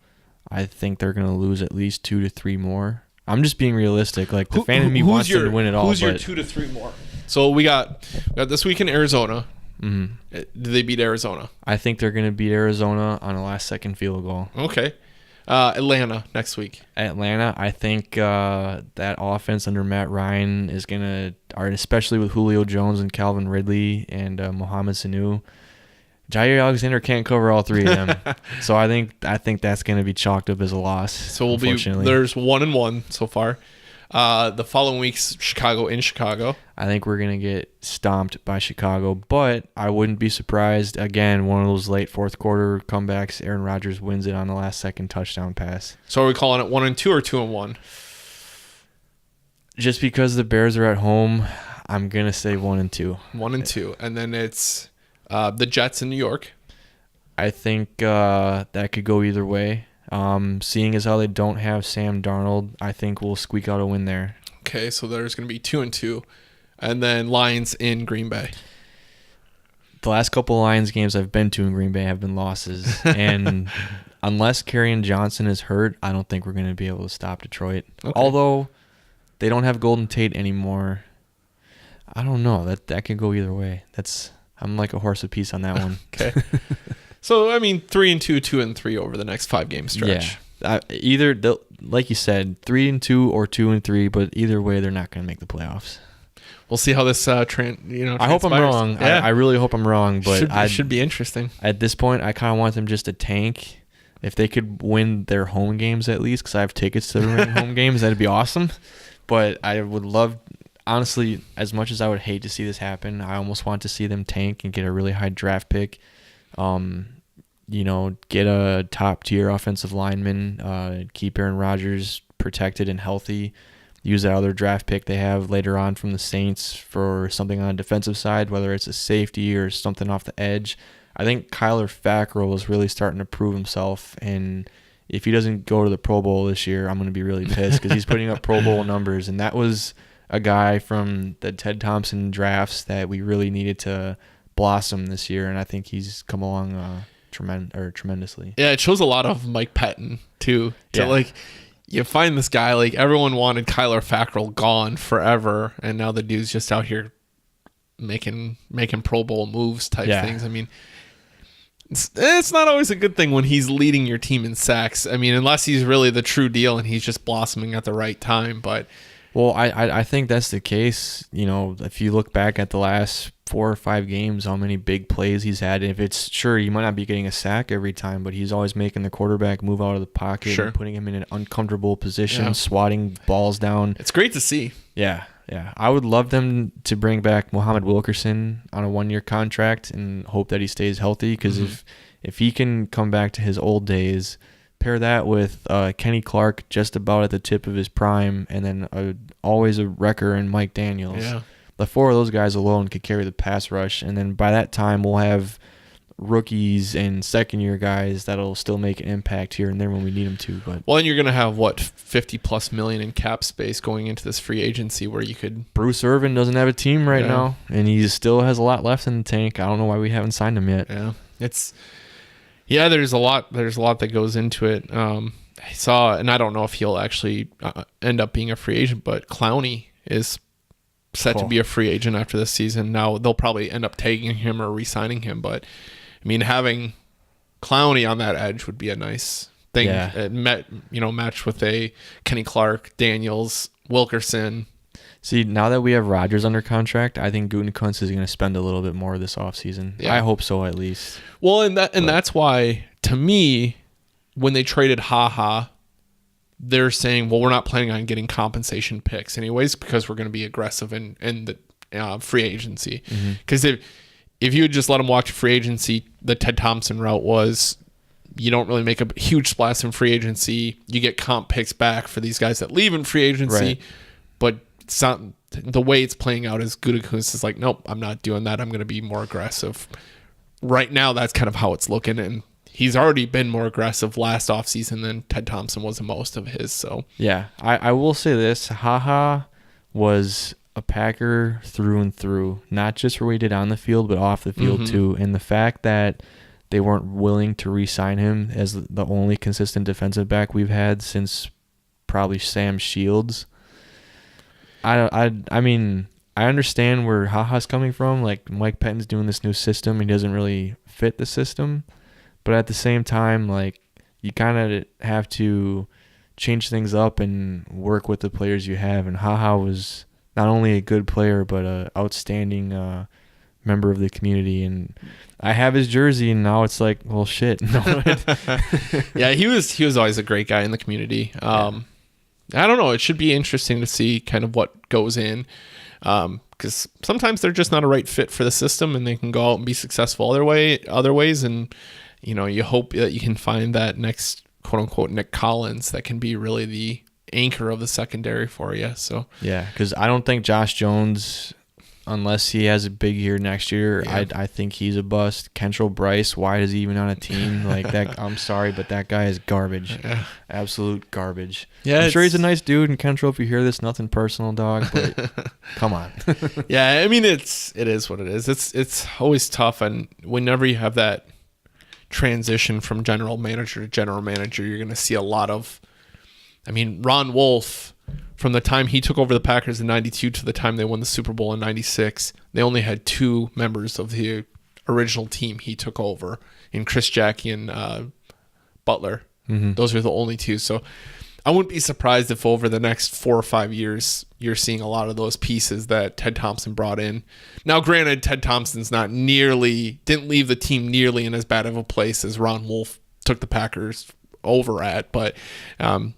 I think they're going to lose at least 2 to 3 more. I'm just being realistic. Like, the fan in me wants them to win it all. Who's your 2 to 3 more? So we got this week in Arizona. Do they beat Arizona? I think they're going to beat Arizona on a last-second field goal. Okay. Atlanta next week. Atlanta, I think that offense under Matt Ryan is going to, especially with Julio Jones and Calvin Ridley and Mohamed Sanu, Jair Alexander can't cover all 3 of them. So I think that's going to be chalked up as a loss. So there's 1-1 so far. The following week's Chicago in Chicago. I think we're going to get stomped by Chicago, but I wouldn't be surprised. Again, one of those late fourth quarter comebacks, Aaron Rodgers wins it on the last second touchdown pass. So are we calling it 1-2 or 2-1? Just because the Bears are at home, I'm going to say 1-2. 1-2. And then it's the Jets in New York. I think that could go either way. Seeing as how they don't have Sam Darnold, I think we'll squeak out a win there. Okay, so there's going to be 2-2. And then Lions in Green Bay. The last couple of Lions games I've been to in Green Bay have been losses. And unless Kerryon Johnson is hurt, I don't think we're going to be able to stop Detroit. Okay. Although they don't have Golden Tate anymore. I don't know. That could go either way. I'm like a horse apiece on that one. Okay. So, I mean, 3-2, 2-3 over the next 5-game stretch. Yeah. Either, like you said, 3-2 or 2-3, but either way, they're not going to make the playoffs. We'll see how this I hope I'm wrong. Yeah. I really hope I'm wrong, but it should be interesting. At this point, I kind of want them just to tank. If they could win their home games at least, because I have tickets to the remaining home games, that'd be awesome. But I would love, honestly, as much as I would hate to see this happen, I almost want to see them tank and get a really high draft pick. Get a top-tier offensive lineman, keep Aaron Rodgers protected and healthy, use that other draft pick they have later on from the Saints for something on the defensive side, whether it's a safety or something off the edge. I think Kyler Fackrell is really starting to prove himself, and if he doesn't go to the Pro Bowl this year, I'm going to be really pissed because he's putting up Pro Bowl numbers, and that was a guy from the Ted Thompson drafts that we really needed to blossom this year, and I think he's come along tremendously. Yeah, it shows a lot of Mike Patton too. You find this guy, like, everyone wanted Kyler Fackrell gone forever, and now the dude's just out here making Pro Bowl moves type things. I mean, it's not always a good thing when he's leading your team in sacks. I mean, unless he's really the true deal and he's just blossoming at the right time. But well, I think that's the case. You know, if you look back at the last 4 or 5 games, how many big plays he's had. If it's sure, he might not be getting a sack every time, but he's always making the quarterback move out of the pocket and putting him in an uncomfortable position, swatting balls down. It's great to see. Yeah. I would love them to bring back Muhammad Wilkerson on a 1-year contract and hope that he stays healthy, because if he can come back to his old days, pair that with Kenny Clark just about at the tip of his prime, and then always a wrecker in Mike Daniels. Yeah. The 4 of those guys alone could carry the pass rush, and then by that time we'll have rookies and second-year guys that'll still make an impact here and there when we need them to. But well, and you're going to have, $50+ million in cap space going into this free agency where you could... Bruce Irvin doesn't have a team right now, and he still has a lot left in the tank. I don't know why we haven't signed him yet. Yeah, there's a lot that goes into it. I saw, and I don't know if he'll actually end up being a free agent, but Clowney is set to be a free agent after this season. Now, they'll probably end up taking him or re-signing him, but I mean, having Clowney on that edge would be a nice thing. Matched with a Kenny Clark, Daniels, Wilkerson. See, now that we have Rodgers under contract, I think Gutekunst is going to spend a little bit more this offseason. Yeah. I hope so, at least. Well, that's why, to me, when they traded they're saying, well, we're not planning on getting compensation picks anyways, because we're going to be aggressive in the free agency. Because if you would just let them walk to free agency, the Ted Thompson route was you don't really make a huge splash in free agency. You get comp picks back for these guys that leave in free agency. But the way it's playing out is Gutekunst is like, nope, I'm not doing that. I'm going to be more aggressive. Right now, that's kind of how it's looking. And he's already been more aggressive last offseason than Ted Thompson was in most of his. So yeah, I will say this. Was a Packer through and through, not just for what he did on the field, but off the field too. And the fact that they weren't willing to re-sign him as the only consistent defensive back we've had since probably Sam Shields. I mean, I understand where HaHa's coming from. Like, Mike Pettine's doing this new system. He doesn't really fit the system. But at the same time, like, you kind of have to change things up and work with the players you have. And HaHa was not only a good player, but an outstanding member of the community. And I have his jersey, and now it's like, well, shit. Yeah, he was always a great guy in the community. I don't know. It should be interesting to see kind of what goes in, because sometimes they're just not a right fit for the system, and they can go out and be successful other ways. And you hope that you can find that next quote unquote Nick Collins that can be really the anchor of the secondary for you. So yeah, because I don't think Josh Jones, unless he has a big year next year, I think he's a bust. Kentrell Bryce, why is he even on a team like that? I'm sorry, but that guy is garbage. Absolute garbage. Yeah, I'm sure he's a nice dude, and Kentrell, if you hear this, nothing personal, dog, but come on. Yeah, I mean, it is what it is. It's always tough, and whenever you have that transition from general manager to general manager, you're going to see a lot of, I mean, Ron Wolf, from the time he took over the Packers in 92 to the time they won the Super Bowl in 96, they only had 2 members of the original team he took over, in Chris Jackie and Butler. Those are the only 2. So I wouldn't be surprised if over the next 4 or 5 years, you're seeing a lot of those pieces that Ted Thompson brought in. Now, granted, Ted Thompson's didn't leave the team nearly in as bad of a place as Ron Wolf took the Packers over at, but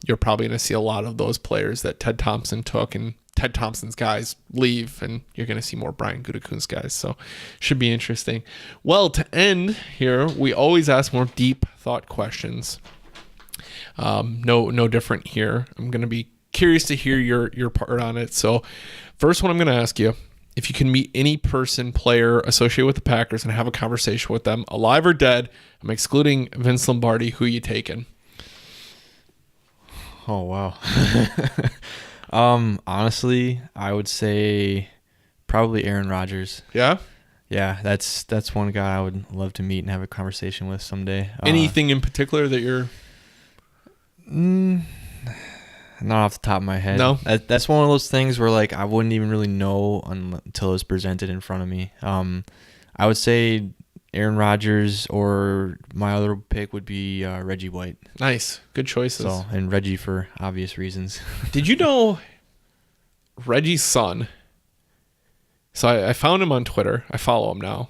you're probably going to see a lot of those players that Ted Thompson took and Ted Thompson's guys leave, and you're going to see more Brian Gutekunst guys. So should be interesting. Well, to end here, we always ask more deep thought questions. No different here. I'm going to be curious to hear your part on it. So first one, I'm going to ask you, if you can meet any person, player associated with the Packers and have a conversation with them, alive or dead, I'm excluding Vince Lombardi, who you taking? Oh, wow. Honestly, I would say probably Aaron Rodgers. Yeah? Yeah, that's one guy I would love to meet and have a conversation with someday. Anything in particular that you're... Not off the top of my head. No? That's one of those things where, like, I wouldn't even really know until it was presented in front of me. I would say Aaron Rodgers, or my other pick would be Reggie White. Nice. Good choices. So, and Reggie for obvious reasons. Did you know Reggie's son? So I found him on Twitter. I follow him now.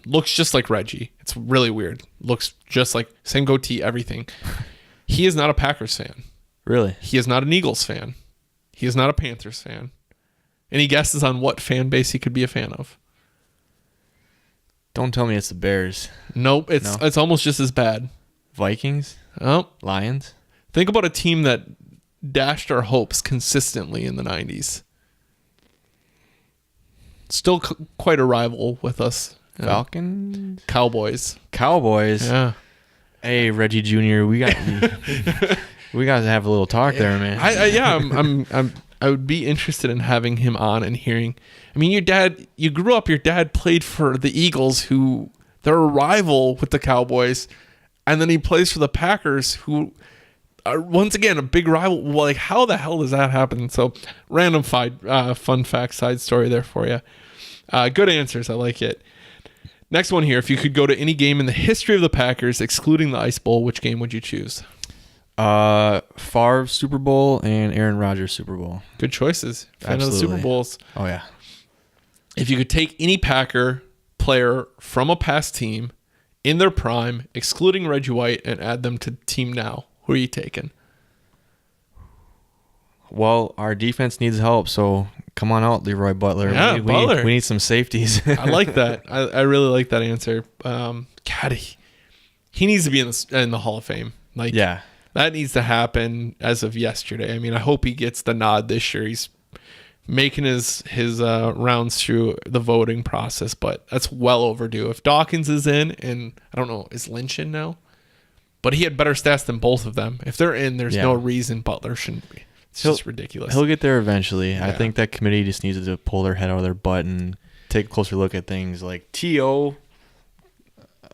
Looks just like Reggie. It's really weird. Looks just like, same goatee, everything. He is not a Packers fan. Really? He is not an Eagles fan. He is not a Panthers fan. Any guesses on what fan base he could be a fan of? Don't tell me it's the Bears. Nope. It's almost just as bad. Vikings? Oh, Lions? think about a team that dashed our hopes consistently in the 90s. Still quite a rival with us. Falcons? Cowboys. Yeah. Hey, Reggie Jr., we got to have a little talk there, man. I would be interested in having him on and hearing. I mean, you grew up, your dad played for the Eagles, who they're a rival with the Cowboys, and then he plays for the Packers, who are once again a big rival. Well, like, how the hell does that happen? So, random fun fact side story there for you. Good answers. I like it. Next one here. If you could go to any game in the history of the Packers, excluding the Ice Bowl, which game would you choose? Favre Super Bowl and Aaron Rodgers Super Bowl. Good choices. Fan Absolutely. of the Super Bowls. Oh, yeah. If you could take any Packer player from a past team in their prime, excluding Reggie White, and add them to the team now, who are you taking? Well, our defense needs help, so come on out, Leroy Butler. Yeah, Butler. We need some safeties. I like that. I really like that answer. God, he needs to be in the Hall of Fame. Like, yeah. That needs to happen as of yesterday. I mean, I hope he gets the nod this year. He's making his rounds through the voting process, but that's well overdue. If Dawkins is in, and I don't know, is Lynch in now? But he had better stats than both of them. If they're in, there's no reason Butler shouldn't be. It's just ridiculous. He'll get there eventually. Yeah. I think that committee just needs to pull their head out of their butt and take a closer look at things like T.O.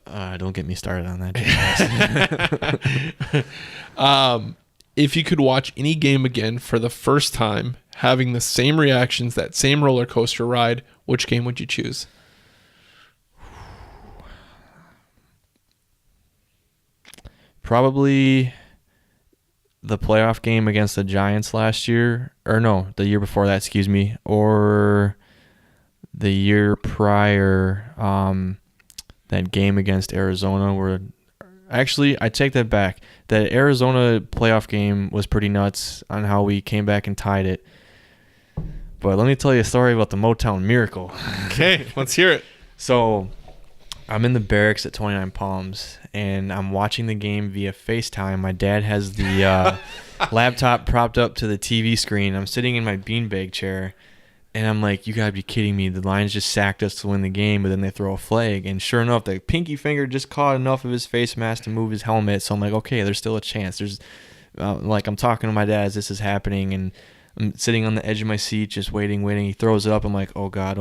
Don't get me started on that. If you could watch any game again for the first time, having the same reactions, that same roller coaster ride, which game would you choose? Probably the playoff game against the Giants last year. Or no, the year before that, excuse me. Or the year prior, that game against Arizona where... Actually, I take that back. That Arizona playoff game was pretty nuts on how we came back and tied it. But let me tell you a story about the Motown Miracle. Okay, let's hear it. So, I'm in the barracks at 29 Palms, and I'm watching the game via FaceTime. My dad has the laptop propped up to the TV screen. I'm sitting in my beanbag chair, and I'm like, you got to be kidding me. The Lions just sacked us to win the game, but then they throw a flag. And sure enough, the pinky finger just caught enough of his face mask to move his helmet. So I'm like, okay, there's still a chance. There's I'm talking to my dad as this is happening, and I'm sitting on the edge of my seat just waiting. He throws it up. I'm like, oh, God.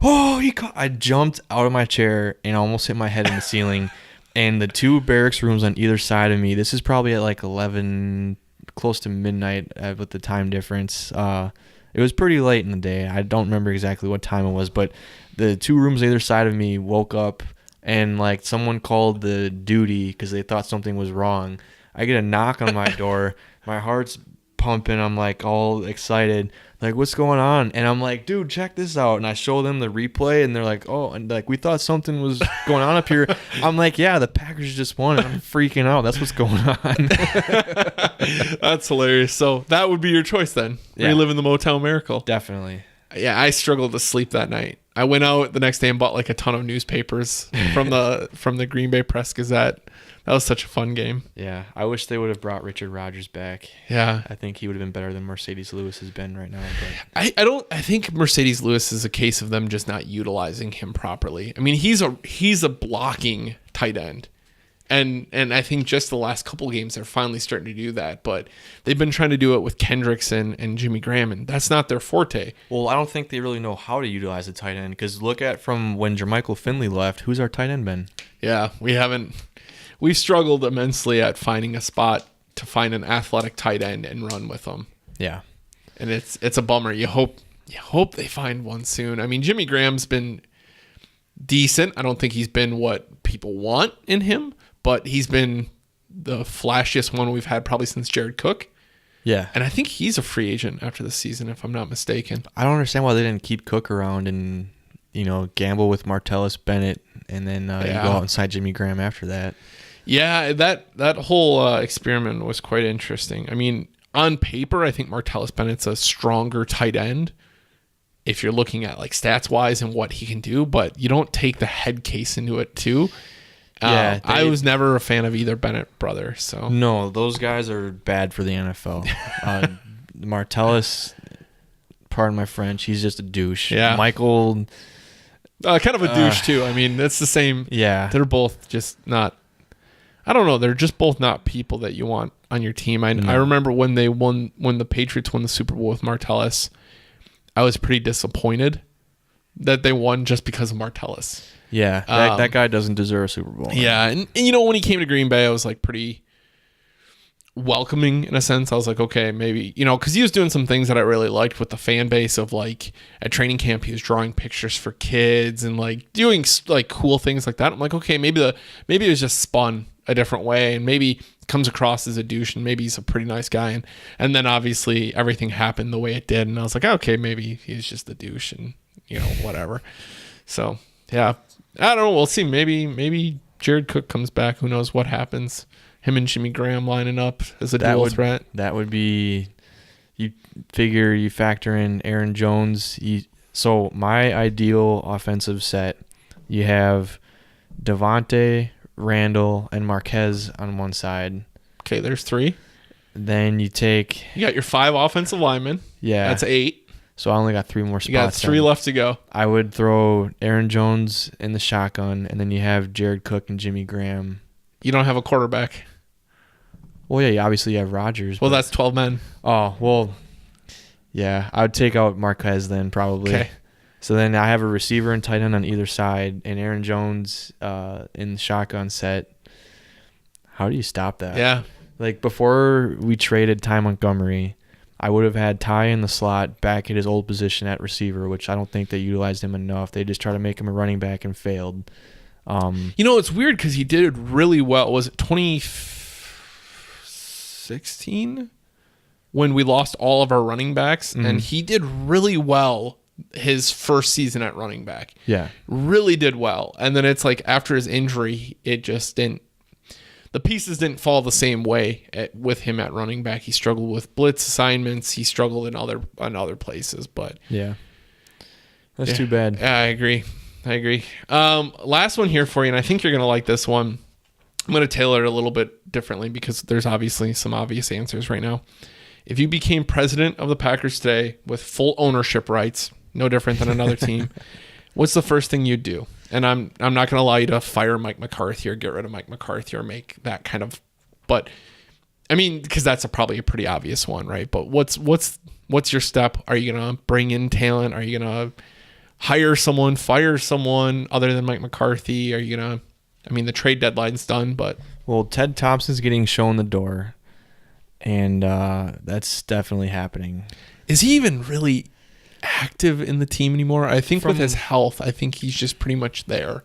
Oh, he caught. I jumped out of my chair and almost hit my head in the ceiling. And the two barracks rooms on either side of me, this is probably at like 11, close to midnight with the time difference. It was pretty late in the day. I don't remember exactly what time it was, but the two rooms either side of me woke up and like someone called the duty because they thought something was wrong. I get a knock on my door. My heart's pumping. I'm like all excited. Like, what's going on? And I'm like, dude, check this out. And I show them the replay, and they're like, oh, and like we thought something was going on up here. I'm like, yeah, the Packers just won. And I'm freaking out. That's what's going on. That's hilarious. So that would be your choice then. Yeah. Reliving the Motown Miracle. Definitely. Yeah, I struggled to sleep that night. I went out the next day and bought like a ton of newspapers from the Green Bay Press Gazette. That was such a fun game. Yeah, I wish they would have brought Richard Rodgers back. Yeah, I think he would have been better than Mercedes Lewis has been right now. But I think Mercedes Lewis is a case of them just not utilizing him properly. I mean, he's a blocking tight end. And I think just the last couple of games they're finally starting to do that, but they've been trying to do it with Kendricks and Jimmy Graham, and that's not their forte. Well, I don't think they really know how to utilize a tight end, because look at from when Jermichael Finley left, who's our tight end been? Yeah, we've struggled immensely at finding a spot to find an athletic tight end and run with them. Yeah, and it's a bummer. You hope they find one soon. I mean, Jimmy Graham's been decent. I don't think he's been what people want in him, but he's been the flashiest one we've had probably since Jared Cook. Yeah. And I think he's a free agent after the season, if I'm not mistaken. I don't understand why they didn't keep Cook around and, gamble with Martellus Bennett and then you go out and sign Jimmy Graham after that. Yeah, that whole experiment was quite interesting. I mean, on paper, I think Martellus Bennett's a stronger tight end if you're looking at like stats-wise and what he can do, but you don't take the head case into it too. Yeah, I was never a fan of either Bennett brother. So no, those guys are bad for the NFL. Martellus, pardon my French, he's just a douche. Yeah, Michael, kind of a douche too. I mean, that's the same. Yeah, they're both just not. I don't know. They're just both not people that you want on your team. I remember when the Patriots won the Super Bowl with Martellus, I was pretty disappointed that they won just because of Martellus. Yeah, that guy doesn't deserve a Super Bowl. Yeah, and when he came to Green Bay, I was like pretty welcoming in a sense. I was like, okay, maybe, because he was doing some things that I really liked with the fan base of like at training camp, he was drawing pictures for kids and like doing like cool things like that. I'm like, okay, maybe it was just spun a different way and maybe comes across as a douche and maybe he's a pretty nice guy. And then obviously everything happened the way it did. And I was like, okay, maybe he's just a douche and, whatever. So, yeah. I don't know. We'll see. Maybe Jared Cook comes back. Who knows what happens? Him and Jimmy Graham lining up as a dual threat. That would be. You factor in Aaron Jones. So my ideal offensive set, you have Devontae, Randall, and Marquez on one side. Okay, there's 3. Then you got your 5 offensive linemen. Yeah, that's 8. So I only got 3 more spots. You got 3 left to go. I would throw Aaron Jones in the shotgun, and then you have Jared Cook and Jimmy Graham. You don't have a quarterback. Well, yeah, obviously you have Rodgers. Well, that's 12 men. Oh, well, yeah. I would take out Marquez then probably. Okay. So then I have a receiver and tight end on either side, and Aaron Jones in the shotgun set. How do you stop that? Yeah. Like before we traded Ty Montgomery, I would have had Ty in the slot back at his old position at receiver, which I don't think they utilized him enough. They just tried to make him a running back and failed. It's weird because he did really well. Was it 2016 when we lost all of our running backs? Mm-hmm. And he did really well his first season at running back. Yeah. Really did well. And then it's like after his injury, it just didn't. The pieces didn't fall the same way with him at running back. He struggled with blitz assignments. He struggled in other places. But yeah, that's too bad. Yeah, I agree. Last one here for you, and I think you're gonna like this one. I'm gonna tailor it a little bit differently because there's obviously some obvious answers right now. If you became president of the Packers today with full ownership rights, no different than another team, what's the first thing you'd do? And I'm not going to allow you to fire Mike McCarthy or get rid of Mike McCarthy or make that kind of, but I mean, because that's probably a pretty obvious one, right? But what's your step? Are you going to bring in talent? Are you going to hire someone, fire someone other than Mike McCarthy? Are you going to, I mean, the trade deadline's done, but. Well, Ted Thompson's getting shown the door, and that's definitely happening. Is he even really active in the team anymore? I think with his health, I think he's just pretty much there.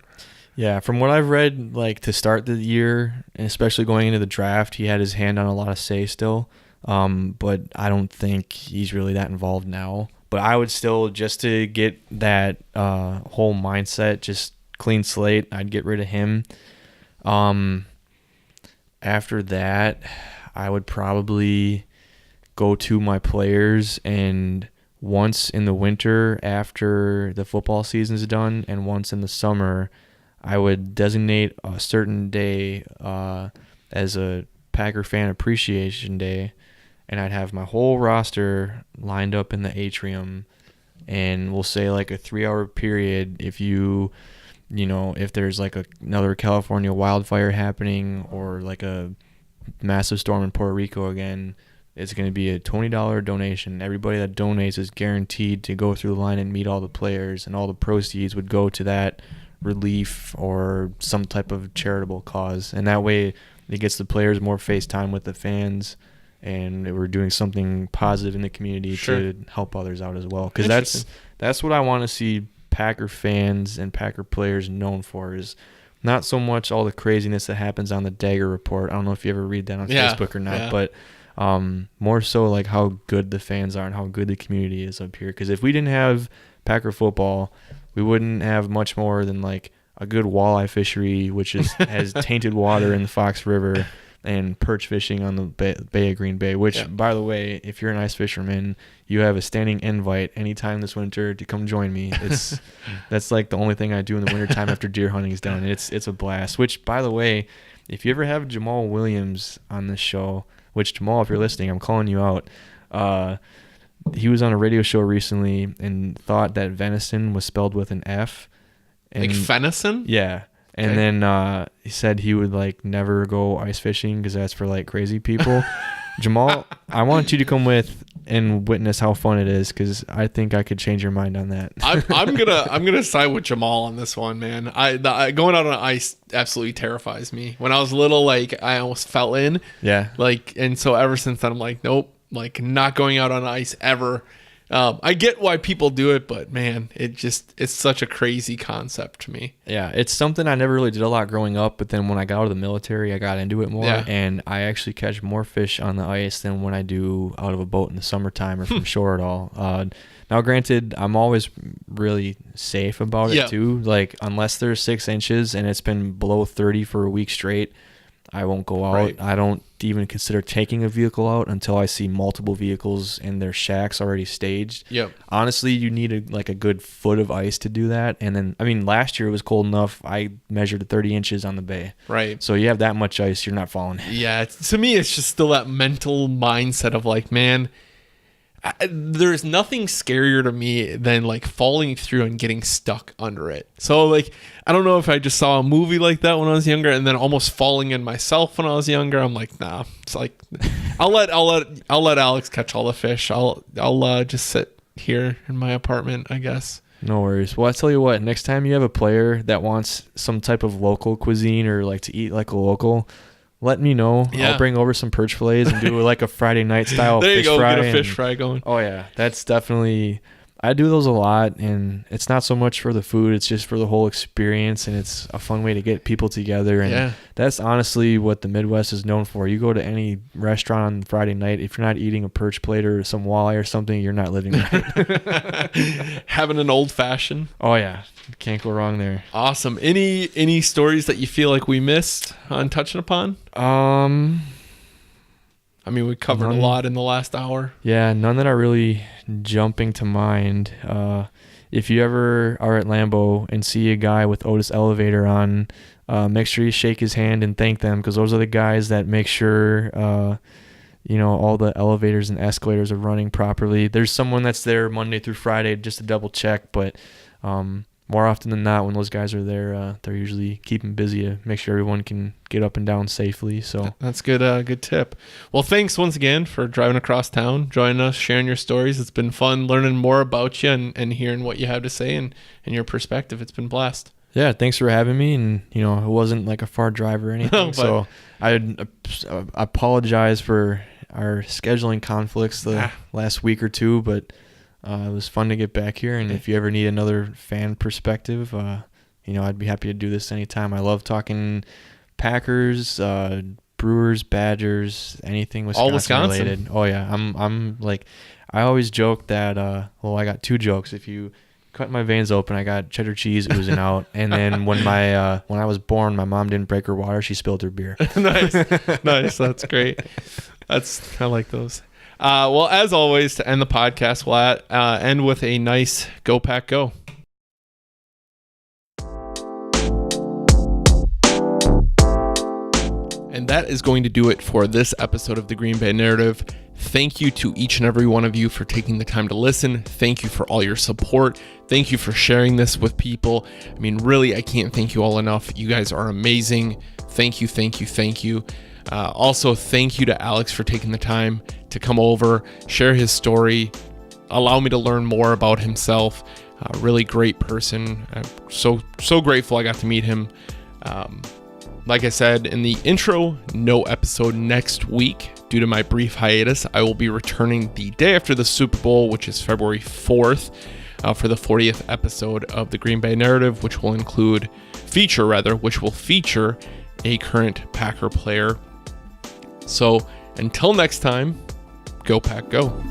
Yeah, from what I've read, like to start the year, and especially going into the draft, he had his hand on a lot of say still. But I don't think he's really that involved now. But I would still, just to get that whole mindset, just clean slate, I'd get rid of him. After that, I would probably go to my players, and once in the winter after the football season is done and once in the summer, I would designate a certain day as a Packer fan appreciation day, and I'd have my whole roster lined up in the atrium, and we'll say like a 3-hour period. If if there's like another California wildfire happening or like a massive storm in Puerto Rico again, it's going to be a $20 donation. Everybody that donates is guaranteed to go through the line and meet all the players, and all the proceeds would go to that relief or some type of charitable cause. And that way it gets the players more face time with the fans, and we're doing something positive in the community to help others out as well. Because that's what I want to see Packer fans and Packer players known for is not so much all the craziness that happens on the Dagger Report. I don't know if you ever read that on Facebook or not, but more so like how good the fans are and how good the community is up here. Because if we didn't have Packer football, we wouldn't have much more than like a good walleye fishery, which has tainted water in the Fox River, and perch fishing on the Bay of Green Bay, which, by the way, if you're an ice fisherman, you have a standing invite anytime this winter to come join me. That's like the only thing I do in the wintertime after deer hunting is done. It's a blast, which, by the way, if you ever have Jamal Williams on this show, which, Jamal, if you're listening, I'm calling you out. He was on a radio show recently and thought that venison was spelled with an F. Like venison? Yeah. And then he said he would like never go ice fishing because that's for like crazy people. Jamal, I want you to come with and witness how fun it is, because I think I could change your mind on that. I'm gonna side with Jamal on this one, man. Going out on ice absolutely terrifies me. When I was little, like I almost fell in. Yeah. Like, and so ever since then, I'm like, nope, like not going out on ice ever. I get why people do it, but man, it's such a crazy concept to me. Yeah, it's something I never really did a lot growing up, but then when I got out of the military, I got into it more, and I actually catch more fish on the ice than when I do out of a boat in the summertime or from shore at all. Now, granted, I'm always really safe about it too. Like, unless there's 6 inches and it's been below 30 for a week straight, I won't go out. Right. I don't even consider taking a vehicle out until I see multiple vehicles and their shacks already staged. Yep. Honestly, you need a good foot of ice to do that. And then, I mean, last year it was cold enough. I measured 30 inches on the bay. Right. So you have that much ice, you're not falling. Yeah. To me, it's just still that mental mindset of like, man, there's nothing scarier to me than like falling through and getting stuck under it. So like, I don't know if I just saw a movie like that when I was younger and then almost falling in myself when I was younger. I'm like, nah, it's like, I'll let Alex catch all the fish. I'll just sit here in my apartment, I guess. No worries. Well, I tell you what, next time you have a player that wants some type of local cuisine or like to eat like a local, let me know. Yeah. I'll bring over some perch fillets and do like a Friday night style there fish you go, fry. Get a fish fry going. Oh yeah, that's definitely. I do those a lot, and it's not so much for the food; it's just for the whole experience, and it's a fun way to get people together. And that's honestly what the Midwest is known for. You go to any restaurant on Friday night, if you're not eating a perch plate or some walleye or something, you're not living right. Having an old fashioned. Oh yeah, can't go wrong there. Awesome. Any stories that you feel like we missed on touching upon? I mean, we covered a lot in the last hour. Yeah, none that are really jumping to mind. If you ever are at Lambeau and see a guy with Otis Elevator on, make sure you shake his hand and thank them, because those are the guys that make sure all the elevators and escalators are running properly. There's someone that's there Monday through Friday just to double check, but more often than not, when those guys are there, they're usually keeping busy to make sure everyone can get up and down safely. So that's good. Good tip. Well, thanks once again for driving across town, joining us, sharing your stories. It's been fun learning more about you and hearing what you have to say and your perspective. It's been a blast. Yeah, thanks for having me. And it wasn't like a far drive or anything. So I apologize for our scheduling conflicts the last week or two, but it was fun to get back here, and if you ever need another fan perspective, I'd be happy to do this anytime. I love talking Packers, Brewers, Badgers, anything Wisconsin related. Oh yeah, I'm like, I always joke that I got 2 jokes. If you cut my veins open, I got cheddar cheese oozing out, and then when I was born, my mom didn't break her water; she spilled her beer. Nice, that's great. I like those. Well, as always, to end the podcast, we'll end with a nice Go Pack Go. And that is going to do it for this episode of the Green Bay Narrative. Thank you to each and every one of you for taking the time to listen. Thank you for all your support. Thank you for sharing this with people. I mean, really, I can't thank you all enough. You guys are amazing. Thank you, thank you, thank you. Also, thank you to Alex for taking the time to come over, share his story, allow me to learn more about himself. Really great person. I'm so grateful I got to meet him. Like I said in the intro, no episode next week due to my brief hiatus. I will be returning the day after the Super Bowl, which is February 4th. for the 40th episode of the Green Bay Narrative, which will feature a current Packer player. So until next time, go Pack, go.